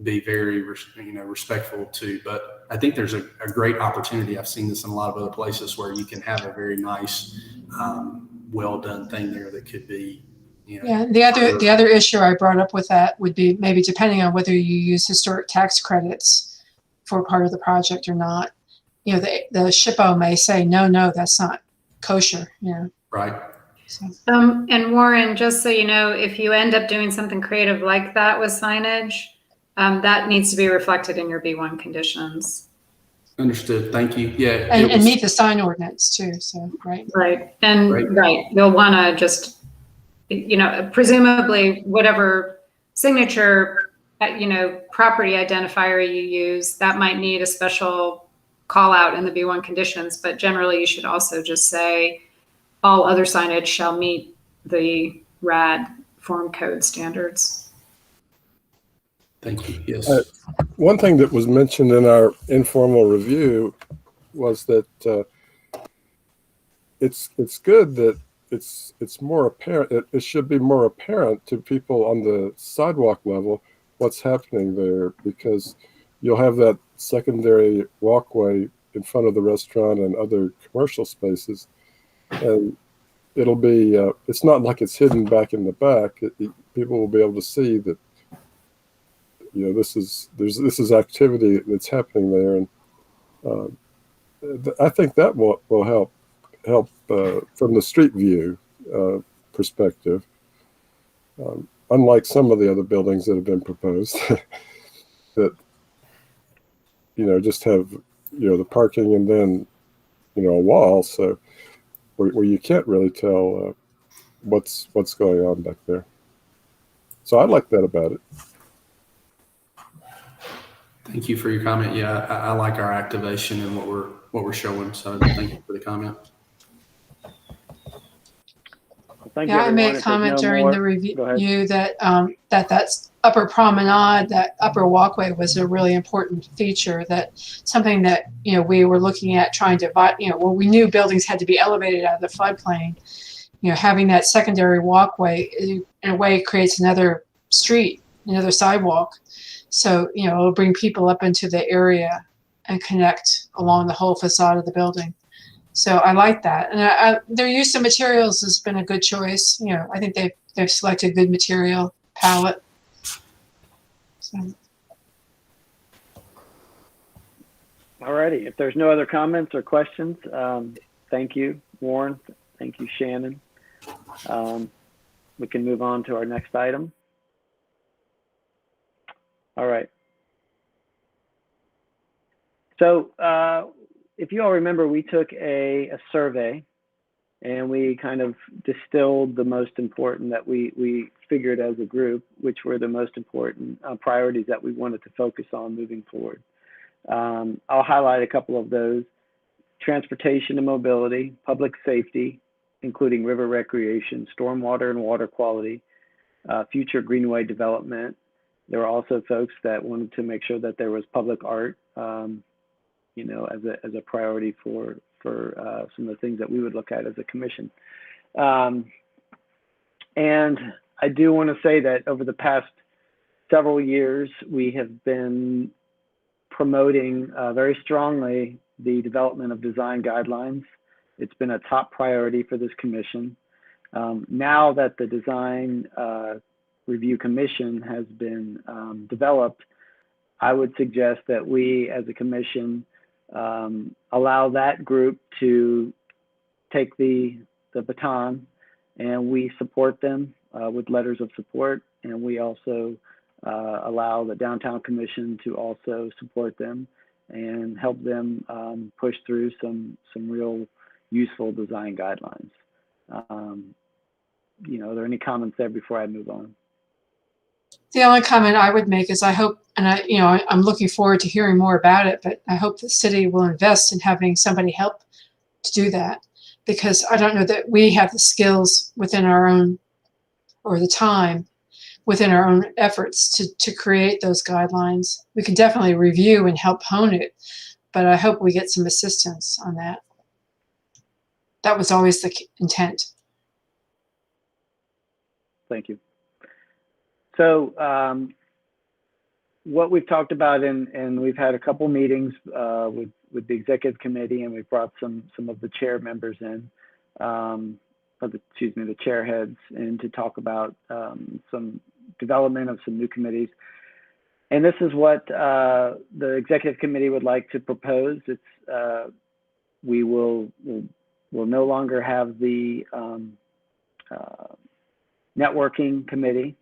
be very, respectful to. But I think there's a great opportunity. I've seen this in a lot of other places where you can have a very nice, well done thing there that could be, Yeah, the other issue I brought up with that would be maybe depending on whether you use historic tax credits for part of the project or not. The SHPO may say, no, that's not kosher, Right. So. And Warren, just so you know, if you end up doing something creative like that with signage, that needs to be reflected in your B1 conditions. Understood. Thank you. Yeah. And meet the sign ordinance too. So, right. Right. And right. You'll want to just, presumably whatever signature, property identifier you use, that might need a special call out in the B1 conditions, but generally you should also just say all other signage shall meet the RAD form code standards. Thank you. Yes. One thing that was mentioned in our informal review was that it's good that it's more apparent. It should be more apparent to people on the sidewalk level what's happening there, because you'll have that secondary walkway in front of the restaurant and other commercial spaces, and it'll be it's not like it's hidden back in the back. People will be able to see that this is activity that's happening there, and I think that will help from the street view perspective, unlike some of the other buildings that have been proposed that just have the parking and then a wall, so where you can't really tell what's going on back there. So I like that about it. Thank you for your comment. Yeah, I like our activation and what we're showing. So thank you for the comment. Thank I made a comment during the review that that's upper promenade, that upper walkway was a really important feature, that something that, we were looking at trying to, we knew buildings had to be elevated out of the floodplain. Having that secondary walkway in a way creates another street, another sidewalk. So, it'll bring people up into the area and connect along the whole facade of the building. So I like that. And their use of materials has been a good choice. I think they've selected good material palette. So. Alrighty, if there's no other comments or questions, thank you, Warren. Thank you, Shannon. We can move on to our next item. All right. So if you all remember, we took a survey and we kind of distilled the most important that we figured as a group, which were the most important priorities that we wanted to focus on moving forward. I'll highlight a couple of those: transportation and mobility, public safety, including river recreation, stormwater and water quality, future greenway development. There were also folks that wanted to make sure that there was public art, as a priority for some of the things that we would look at as a commission. And I do want to say that over the past several years, we have been promoting very strongly the development of design guidelines. It's been a top priority for this commission. Now that the Design Review Commission has been developed, I would suggest that we as a commission allow that group to take the baton, and we support them with letters of support, and we also allow the Downtown Commission to also support them and help them push through some real useful design guidelines. Are there any comments there before I move on? The only comment I would make is I hope, and I'm looking forward to hearing more about it, but I hope the city will invest in having somebody help to do that, because I don't know that we have the skills within our own, or the time within our own efforts to create those guidelines. We can definitely review and help hone it, but I hope we get some assistance on that. That was always the intent. Thank you. So what we've talked about, and we've had a couple meetings with the executive committee, and we've brought some of the chair members in, the chair heads in to talk about some development of some new committees. And this is what the executive committee would like to propose. It's we'll no longer have the networking committee.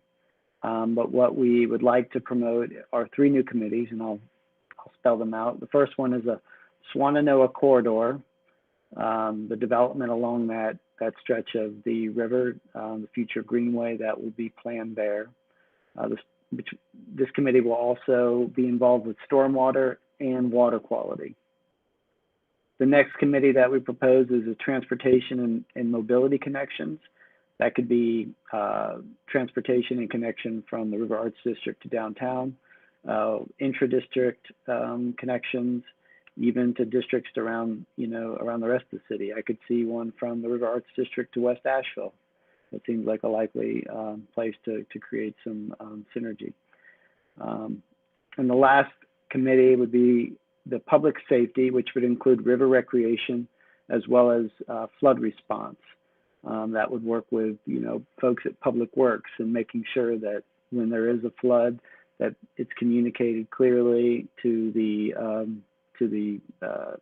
But what we would like to promote are 3 new committees, and I'll spell them out. The first one is a Swannanoa Corridor, the development along that stretch of the river, the future greenway that will be planned there. This committee will also be involved with stormwater and water quality. The next committee that we propose is a transportation and mobility connections. That could be transportation and connection from the River Arts District to downtown, intra-district connections, even to districts around the rest of the city. I could see one from the River Arts District to West Asheville. It seems like a likely place to create some synergy. And the last committee would be the public safety, which would include river recreation as well as flood response. That would work with folks at Public Works and making sure that when there is a flood, that it's communicated clearly to the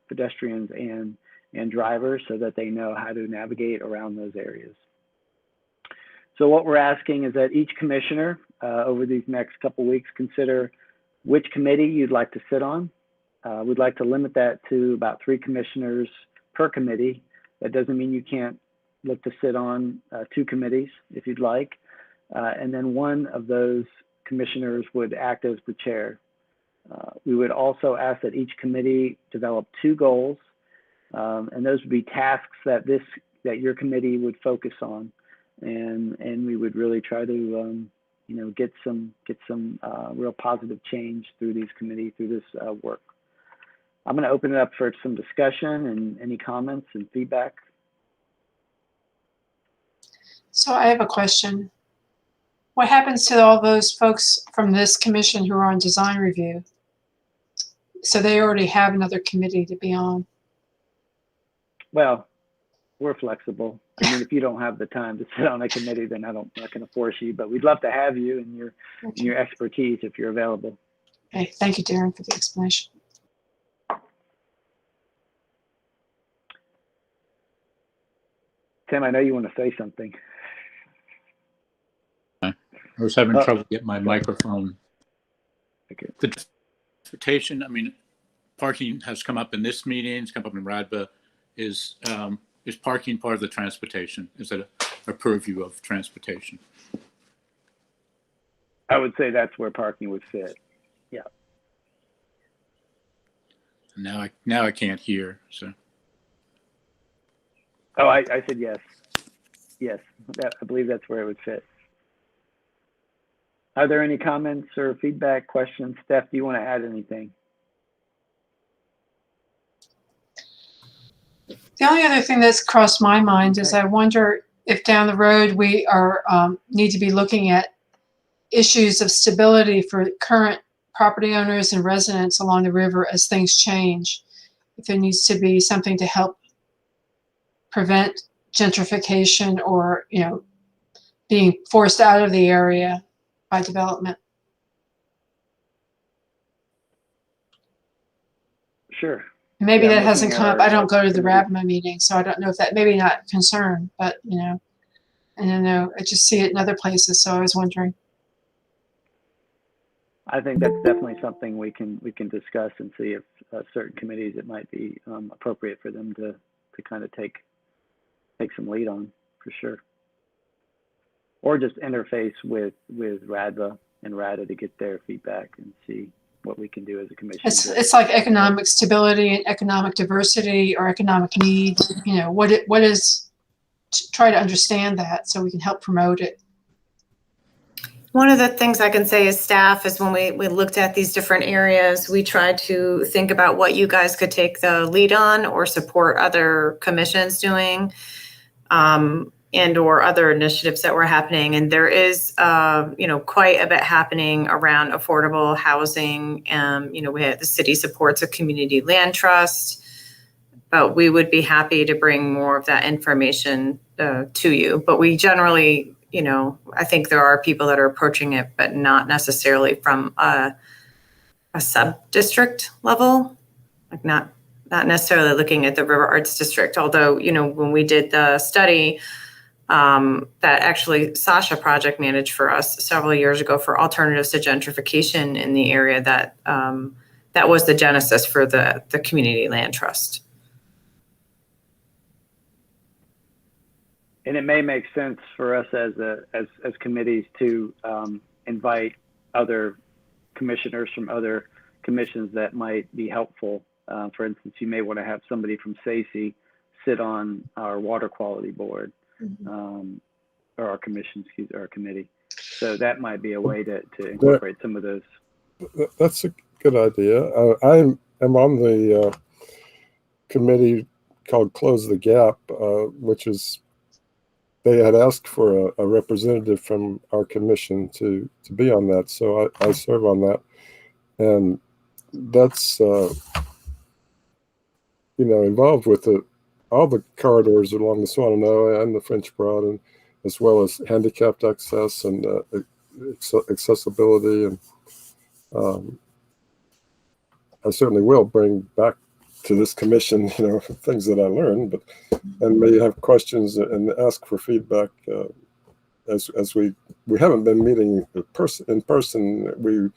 pedestrians and drivers so that they know how to navigate around those areas. So what we're asking is that each commissioner over these next couple weeks consider which committee you'd like to sit on. We'd like to limit that to about 3 commissioners per committee. That doesn't mean you can't look to sit on 2 committees if you'd like. And then one of those commissioners would act as the chair. We would also ask that each committee develop 2 goals, and those would be tasks that your committee would focus on, and we would really try to get some real positive change through these committees, through this work. I'm going to open it up for some discussion and any comments and feedback. So I have a question. What happens to all those folks from this commission who are on design review? So they already have another committee to be on. Well, we're flexible. I mean, if you don't have the time to sit on a committee, then I'm not going to force you, but we'd love to have you and your expertise if you're available. Okay, thank you, Darren, for the explanation. Tim, I know you want to say something. I was having trouble getting my microphone. Okay. The transportation, I mean, parking has come up in this meeting, it's come up in RADBA. Is parking part of the transportation? Is it a purview of transportation? I would say that's where parking would fit. Yeah. Now I can't hear, so. Oh, I said yes. Yes, I believe that's where it would fit. Are there any comments or feedback, questions? Steph, do you want to add anything? The only other thing that's crossed my mind is I wonder if down the road we are need to be looking at issues of stability for current property owners and residents along the river as things change. If there needs to be something to help prevent gentrification or, you know, being forced out of the area by development. Sure. Maybe Yeah, that hasn't come up. I don't go to the RABMA meeting, so I don't know if that, maybe not concern, but, you know, I don't know. I just see it in other places, so I was wondering. I think that's definitely something we can discuss and see if certain committees it might be appropriate for them to kind of take some lead on, for sure. Or just interface with RADVA and RADA to get their feedback and see what we can do as a commission. It's like economic stability and economic diversity or economic need. You know, what is, try to understand that so we can help promote it. One of the things I can say as staff is when we looked at these different areas, we tried to think about what you guys could take the lead on or support other commissions doing, and or other initiatives that were happening. And there is, you know, quite a bit happening around affordable housing. You know, the city supports a community land trust, but we would be happy to bring more of that information to you. But we generally, you know, I think there are people that are approaching it, but not necessarily from a sub-district level, like not necessarily looking at the River Arts District. Although, you know, when we did the study that actually Sasha project managed for us several years ago for alternatives to gentrification in the area, that that was the genesis for the community land trust. And it may make sense for us as committees to invite other commissioners from other commissions that might be helpful. For instance, you may want to have somebody from SACE sit on our water quality board, or our commission, our committee. So that might be a way to incorporate some of those. That's a good idea. I am on the committee called Close the Gap, which is, they had asked for a representative from our commission to be on that. So I serve on that. And that's, you know, involved with all the corridors along the Swannanoa and the French Broad, and as well as handicapped access and accessibility. And I certainly will bring back to this commission, you know, things that I learned, and may have questions and ask for feedback as we haven't been meeting in person. We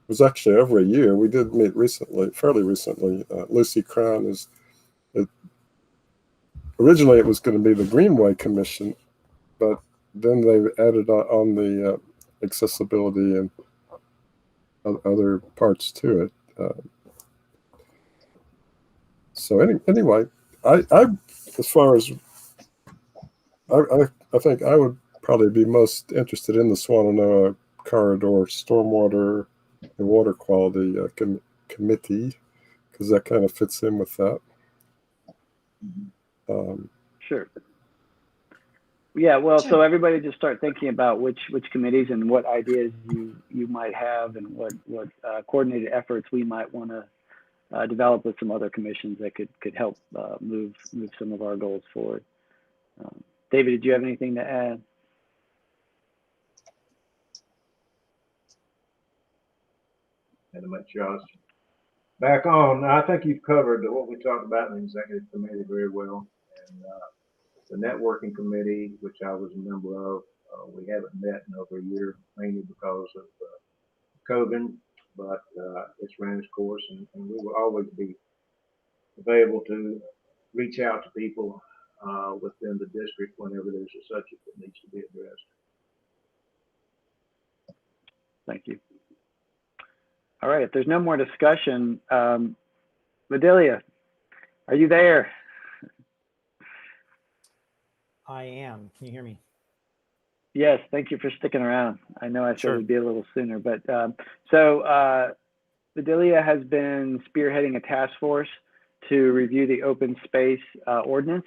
was actually every year. We did meet recently, fairly recently. Lucy Crown is. Originally, it was going to be the Greenway Commission, but then they added on the accessibility and other parts to it. So anyway, I as far as I think I would probably be most interested in the Swannanoa Corridor Stormwater and Water Quality Committee, because that kind of fits in with that. Sure. Yeah, well, so everybody just start thinking about which committees and what ideas you might have, and what coordinated efforts we might want to develop with some other commissions that could help move some of our goals forward. David, did you have anything to add? Had to make sure I was back on. I think you've covered what we talked about in the executive committee very well. And the networking committee, which I was a member of, we haven't met in over a year, mainly because of COVID, but it's ran its course, and we will always be available to reach out to people within the district whenever there's a subject that needs to be addressed. Thank you. All right, if there's no more discussion, Bedelia, are you there? I am. Can you hear me? Yes, thank you for sticking around. I know I said Sure. it'd be a little sooner, but so Bedelia has been spearheading a task force to review the open space ordinance.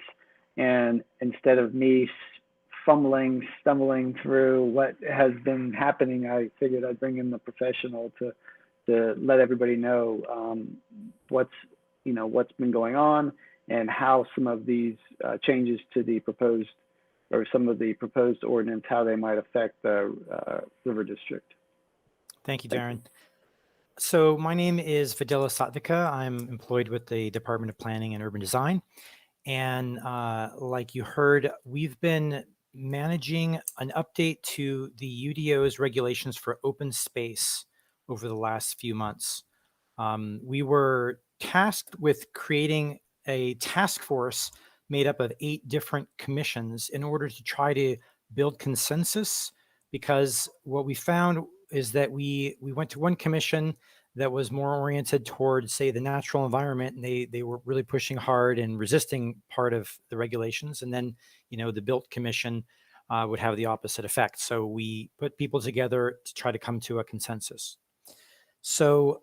And instead of me stumbling through what has been happening, I figured I'd bring in the professional to let everybody know what's been going on and how some of these changes to the proposed, or some of the proposed ordinance, how they might affect the River District. Thank you, Darren. So my name is Videla Satvika. I'm employed with the Department of Planning and Urban Design. And like you heard, we've been managing an update to the UDO's regulations for open space over the last few months. We were tasked with creating a task force made up of 8 different commissions in order to try to build consensus, because what we found is that we went to one commission that was more oriented towards, say, the natural environment, and they were really pushing hard and resisting part of the regulations. And then, the built commission would have the opposite effect. So we put people together to try to come to a consensus. So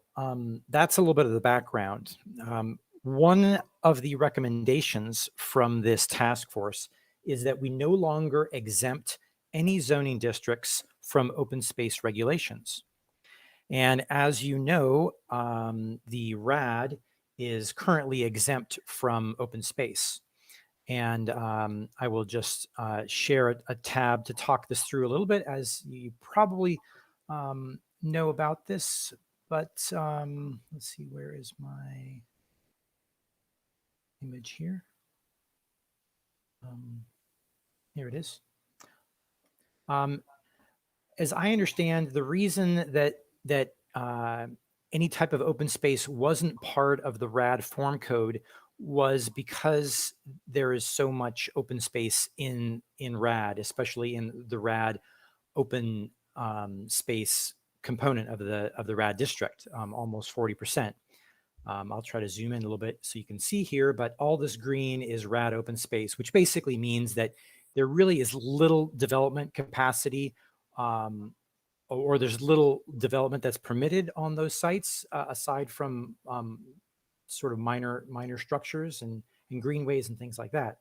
that's a little bit of the background. One of the recommendations from this task force is that we no longer exempt any zoning districts from open space regulations. And as you know, the RAD is currently exempt from open space. And I will just share a tab to talk this through a little bit, as you probably know about this. But let's see, where is my image here? Here it is. As I understand, the reason that any type of open space wasn't part of the RAD form code was because there is so much open space in RAD, especially in the RAD open space component of the RAD district, almost 40%. I'll try to zoom in a little bit so you can see here, but all this green is RAD open space, which basically means that there really is little development capacity, or there's little development that's permitted on those sites, aside from sort of minor structures and greenways and things like that.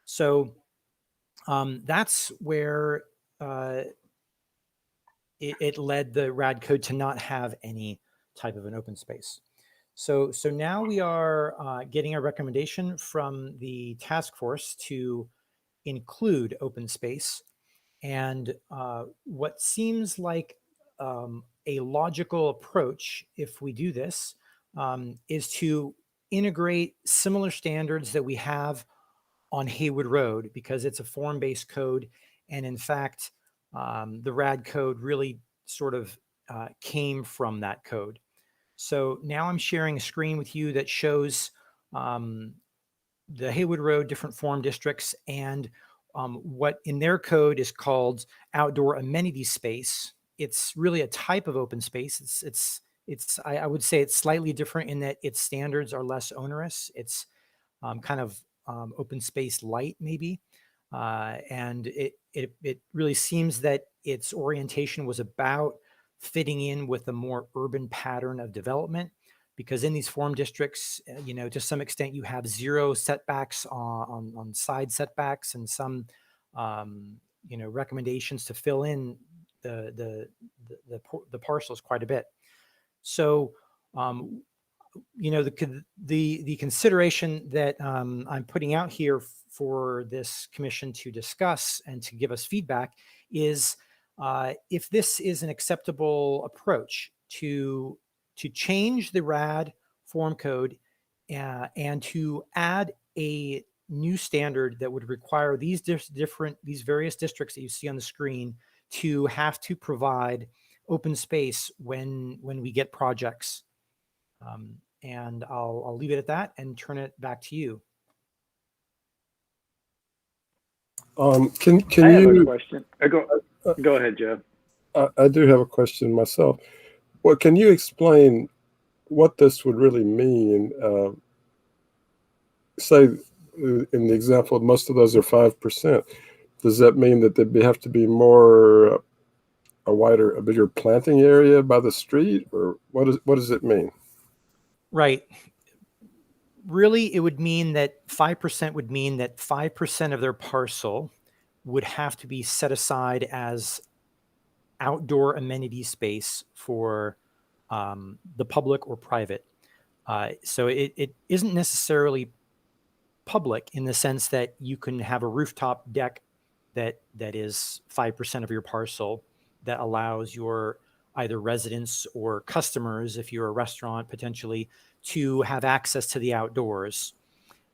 So that's where it led the RAD code to not have any type of an open space. So now we are getting a recommendation from the task force to include open space. And what seems like a logical approach, if we do this, is to integrate similar standards that we have on Haywood Road, because it's a form-based code. And in fact, the RAD code really sort of came from that code. So now I'm sharing a screen with you that shows the Haywood Road different form districts, and what in their code is called outdoor amenity space. It's really a type of open space. I would say it's slightly different in that its standards are less onerous. It's kind of open space light, maybe. And it really seems that its orientation was about fitting in with a more urban pattern of development, because in these form districts, to some extent, you have zero setbacks on side setbacks, and some recommendations to fill in the parcels quite a bit. So, the consideration that I'm putting out here for this commission to discuss and to give us feedback is if this is an acceptable approach to change the RAD form code and to add a new standard that would require these various districts that you see on the screen to have to provide open space when we get projects. And I'll leave it at that and turn it back to you. Can I have you? a question. Go ahead, Joe. I do have a question myself. Well, can you explain what this would really mean? Say, in the example, most of those are 5%. Does that mean that there'd have to be more, a bigger planting area by the street, or what does it mean? Right. Really, it would mean that 5% would mean that 5% of their parcel would have to be set aside as outdoor amenity space for the public or private. So it isn't necessarily public in the sense that you can have a rooftop deck that is 5% of your parcel that allows your either residents or customers, if you're a restaurant potentially, to have access to the outdoors,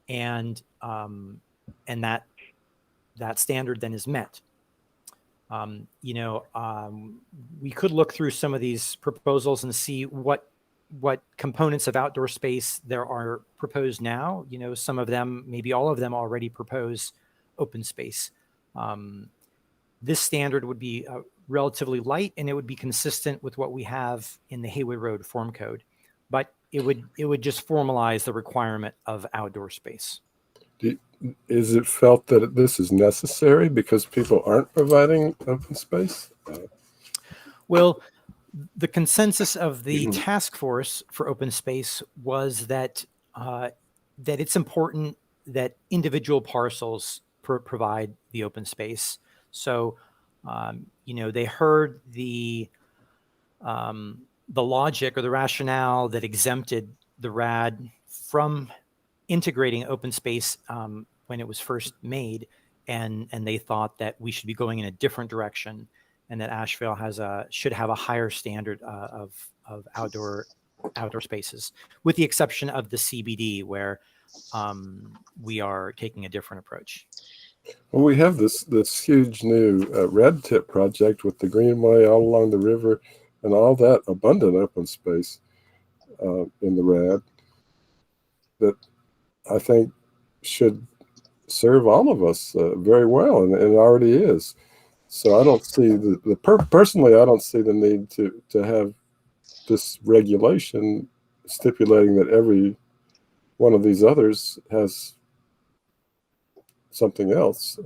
and that standard then is met. We could look through some of these proposals and see what components of outdoor space there are proposed now. Some of them, maybe all of them, already propose open space. This standard would be relatively light, and it would be consistent with what we have in the Haywood Road form code, but it would just formalize the requirement of outdoor space. Is it felt that this is necessary because people aren't providing open space? Well, the consensus of the task force for open space was that it's important that individual parcels provide the open space. So, they heard the logic or the rationale that exempted the RAD from integrating open space when it was first made, and they thought that we should be going in a different direction, and that Asheville should have a higher standard of outdoor spaces, with the exception of the CBD, where we are taking a different approach. Well, we have this huge new red tip project with the greenway all along the river and all that abundant open space in the RAD that I think should serve all of us very well, and it already is. So I don't see personally, I don't see the need to have this regulation stipulating that every one of these others has something else.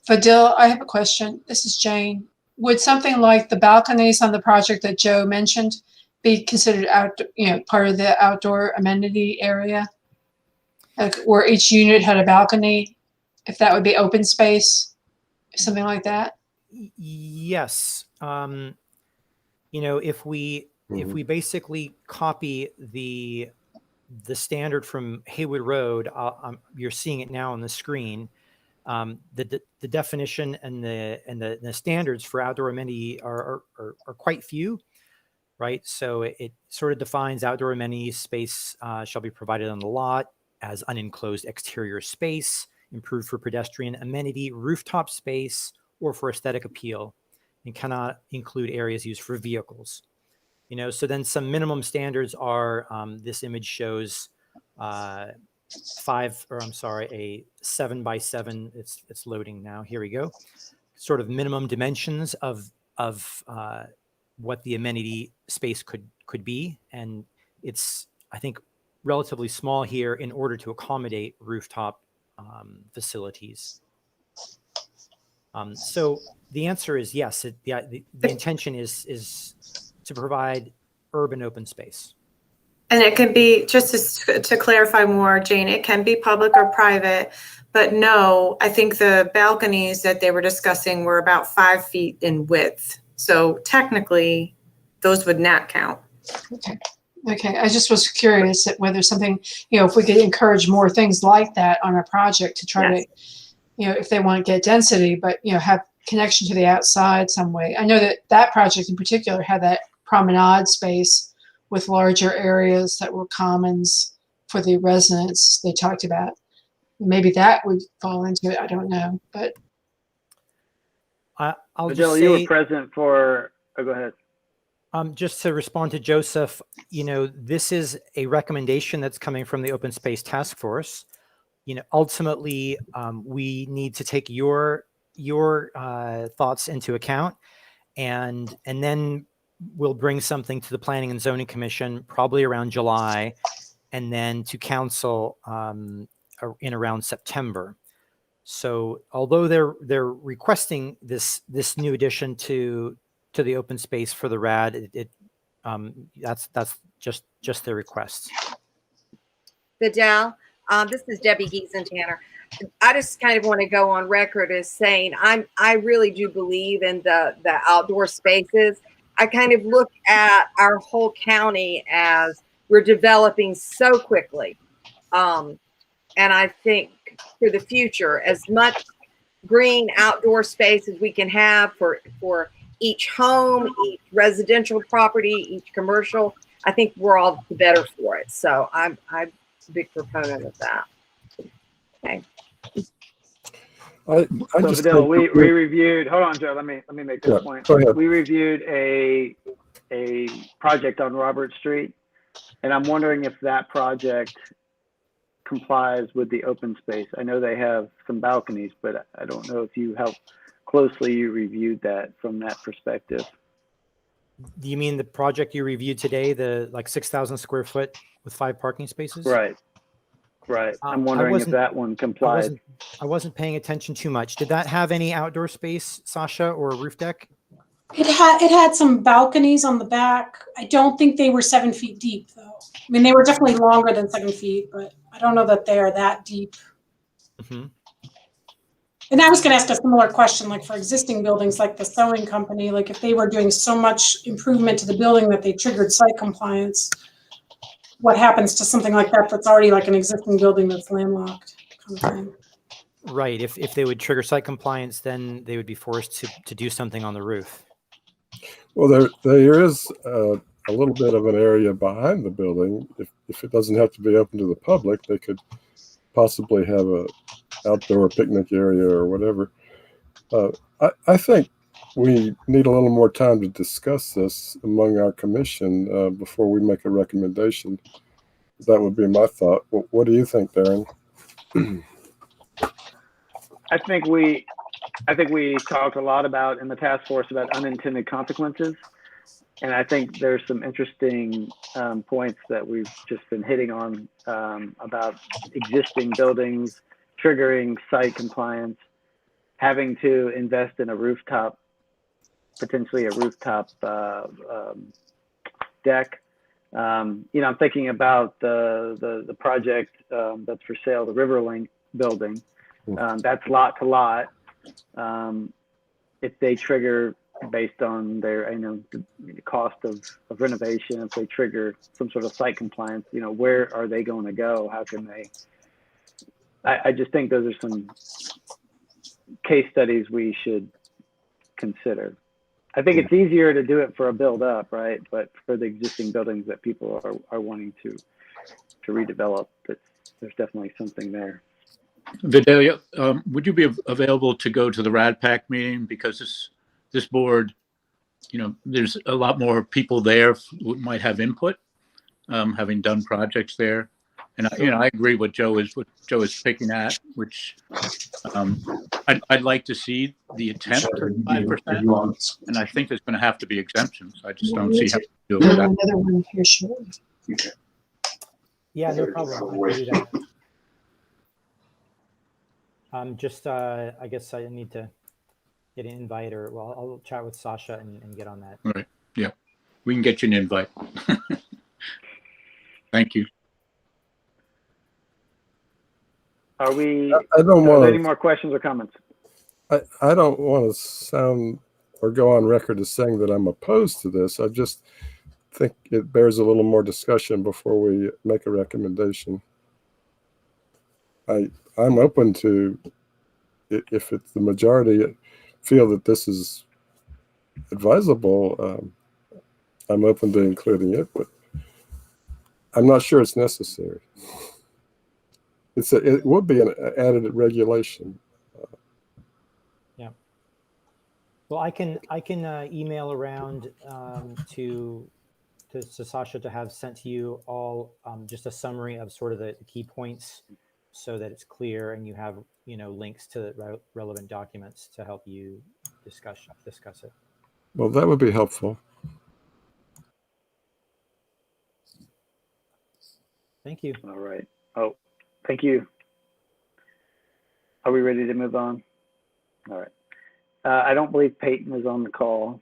Fadil, I have a question. This is Jane. Would something like the balconies on the project that Joe mentioned be considered part of the outdoor amenity area? Like where each unit had a balcony, if that would be open space, something like that? Yes. If we basically copy the standard from Haywood Road, you're seeing it now on the screen. The definition and the standards for outdoor amenity are quite few, right? So it sort of defines outdoor amenity space shall be provided on the lot as unenclosed exterior space, improved for pedestrian amenity, rooftop space, or for aesthetic appeal, and cannot include areas used for vehicles. So then some minimum standards are, this image shows a 7x7. It's loading now. Here we go. Sort of minimum dimensions of what the amenity space could be, and it's, I think, relatively small here in order to accommodate rooftop facilities. So the answer is yes. The intention is to provide urban open space. And it can be, just to clarify more, Jane, it can be public or private, but no, I think the balconies that they were discussing were about 5 feet in width. So technically, those would not count. Okay. Okay. I just was curious at whether something, if we could encourage more things like that on a project to try to, if they want to get density, but, have connection to the outside some way. I know that project in particular had that promenade space with larger areas that were commons for the residents they talked about. Maybe that would fall into it. I don't know, but. I'll just Adele, say, you were present for, go ahead. Just to respond to Joseph, this is a recommendation that's coming from the Open Space Task Force. Ultimately, we need to take your thoughts into account, and then we'll bring something to the Planning and Zoning Commission probably around July, and then to council in around September. So although they're requesting this new addition to the open space for the RAD, that's just their request. Vidal, this is Debbie Giesentanner. I just kind of want to go on record as saying I really do believe in the outdoor spaces. I kind of look at our whole county as we're developing so quickly. And I think for the future, as much green outdoor space as we can have for each home, each residential property, each commercial, I think we're all the better for it. So I'm a big proponent of that. Okay. I So just Vidal, think we reviewed. Hold on, Joe. Let me make this point. Go ahead. We reviewed a project on Robert Street, and I'm wondering if that project complies with the open space. I know they have some balconies, but I don't know how closely you reviewed that from that perspective. Do you mean the project you reviewed today, the 6,000 square foot with 5 parking spaces? Right. I'm wondering if that one complies. I wasn't paying attention too much. Did that have any outdoor space, Sasha, or a roof deck? It had some balconies on the back. I don't think they were 7 feet deep, though. I mean, they were definitely longer than 7 feet, but I don't know that they are that deep. Mm-hmm. And I was going to ask a similar question, like for existing buildings, like the sewing company, like if they were doing so much improvement to the building that they triggered site compliance, what happens to something like that that's already like an existing building that's landlocked kind of thing? Right. If they would trigger site compliance, then they would be forced to do something on the roof. Well, there is a little bit of an area behind the building. If it doesn't have to be open to the public, they could possibly have a outdoor picnic area or whatever. I think we need a little more time to discuss this among our commission before we make a recommendation. That would be my thought. What do you think, Darren? I think we talked a lot about in the task force about unintended consequences, and I think there's some interesting points that we've just been hitting on about existing buildings triggering site compliance, having to invest in a rooftop, potentially a rooftop deck. I'm thinking about the project that's for sale, the Riverlink building. That's lot to lot. If they trigger based on their, the cost of renovation, if they trigger some sort of site compliance, where are they going to go? How can they? I just think those are some case studies we should consider. I think it's easier to do it for a build up, right? But for the existing buildings that people are wanting to redevelop, there's definitely something there. Vidalia, would you be available to go to the RADPAC meeting? Because this board, there's a lot more people there who might have input, having done projects there. And I agree what Joe is picking at, which I'd like to see the attempt to 5%, and I think there's going to have to be exemptions. I just don't see how to do it without. Another one here shortly. Yeah, no problem. I can do that. I guess I need to get an invite, or I'll chat with Sasha and get on that. All right. Yeah, we can get you an invite. Thank you. Are we, I don't are there any want more questions or comments? I don't want to sound or go on record as saying that I'm opposed to this. I just think it bears a little more discussion before we make a recommendation. I'm open to, if it's the majority feel that this is advisable, I'm open to including it, but I'm not sure it's necessary. It would be an added regulation. Yeah. Well, I can email around to Sasha to have sent to you all just a summary of sort of the key points, so that it's clear and you have links to relevant documents to help you discuss it. Well, that would be helpful. Thank you. All right. Oh, thank you. Are we ready to move on? All right. I don't believe Peyton is on the call.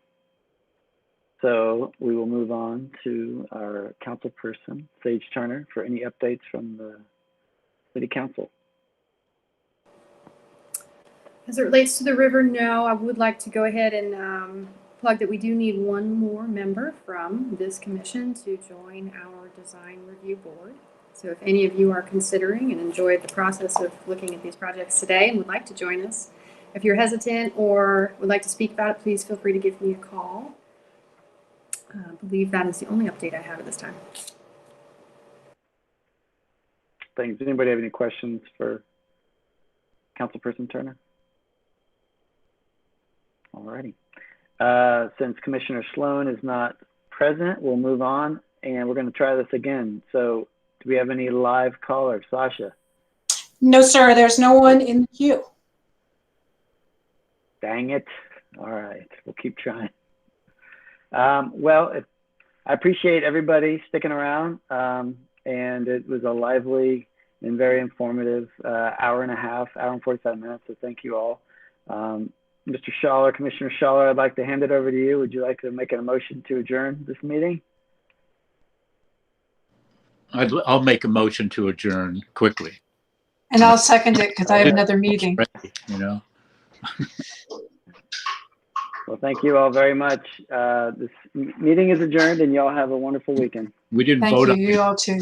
So we will move on to our council person, Sage Turner, for any updates from the City Council. As it relates to the river, no, I would like to go ahead and plug that we do need one more member from this commission to join our design review board. So if any of you are considering and enjoyed the process of looking at these projects today and would like to join us, if you're hesitant or would like to speak about it, please feel free to give me a call. I believe that is the only update I have at this time. Thanks. Does anybody have any questions for Councilperson Turner? All righty. Since Commissioner Sloan is not present, we'll move on and we're going to try this again. So do we have any live callers? Sasha? No, sir, there's no one in the queue. Dang it. All right, we'll keep trying. Well, I appreciate everybody sticking around, and it was a lively and very informative hour and 45 minutes, so thank you all. Mr. Schaller, Commissioner Schaller, I'd like to hand it over to you. Would you like to make a motion to adjourn this meeting? I'll make a motion to adjourn quickly. And I'll second it because I have another meeting. Well, thank you all very much. This meeting is adjourned and y'all have a wonderful weekend. We didn't Thank vote you. on it, You all too.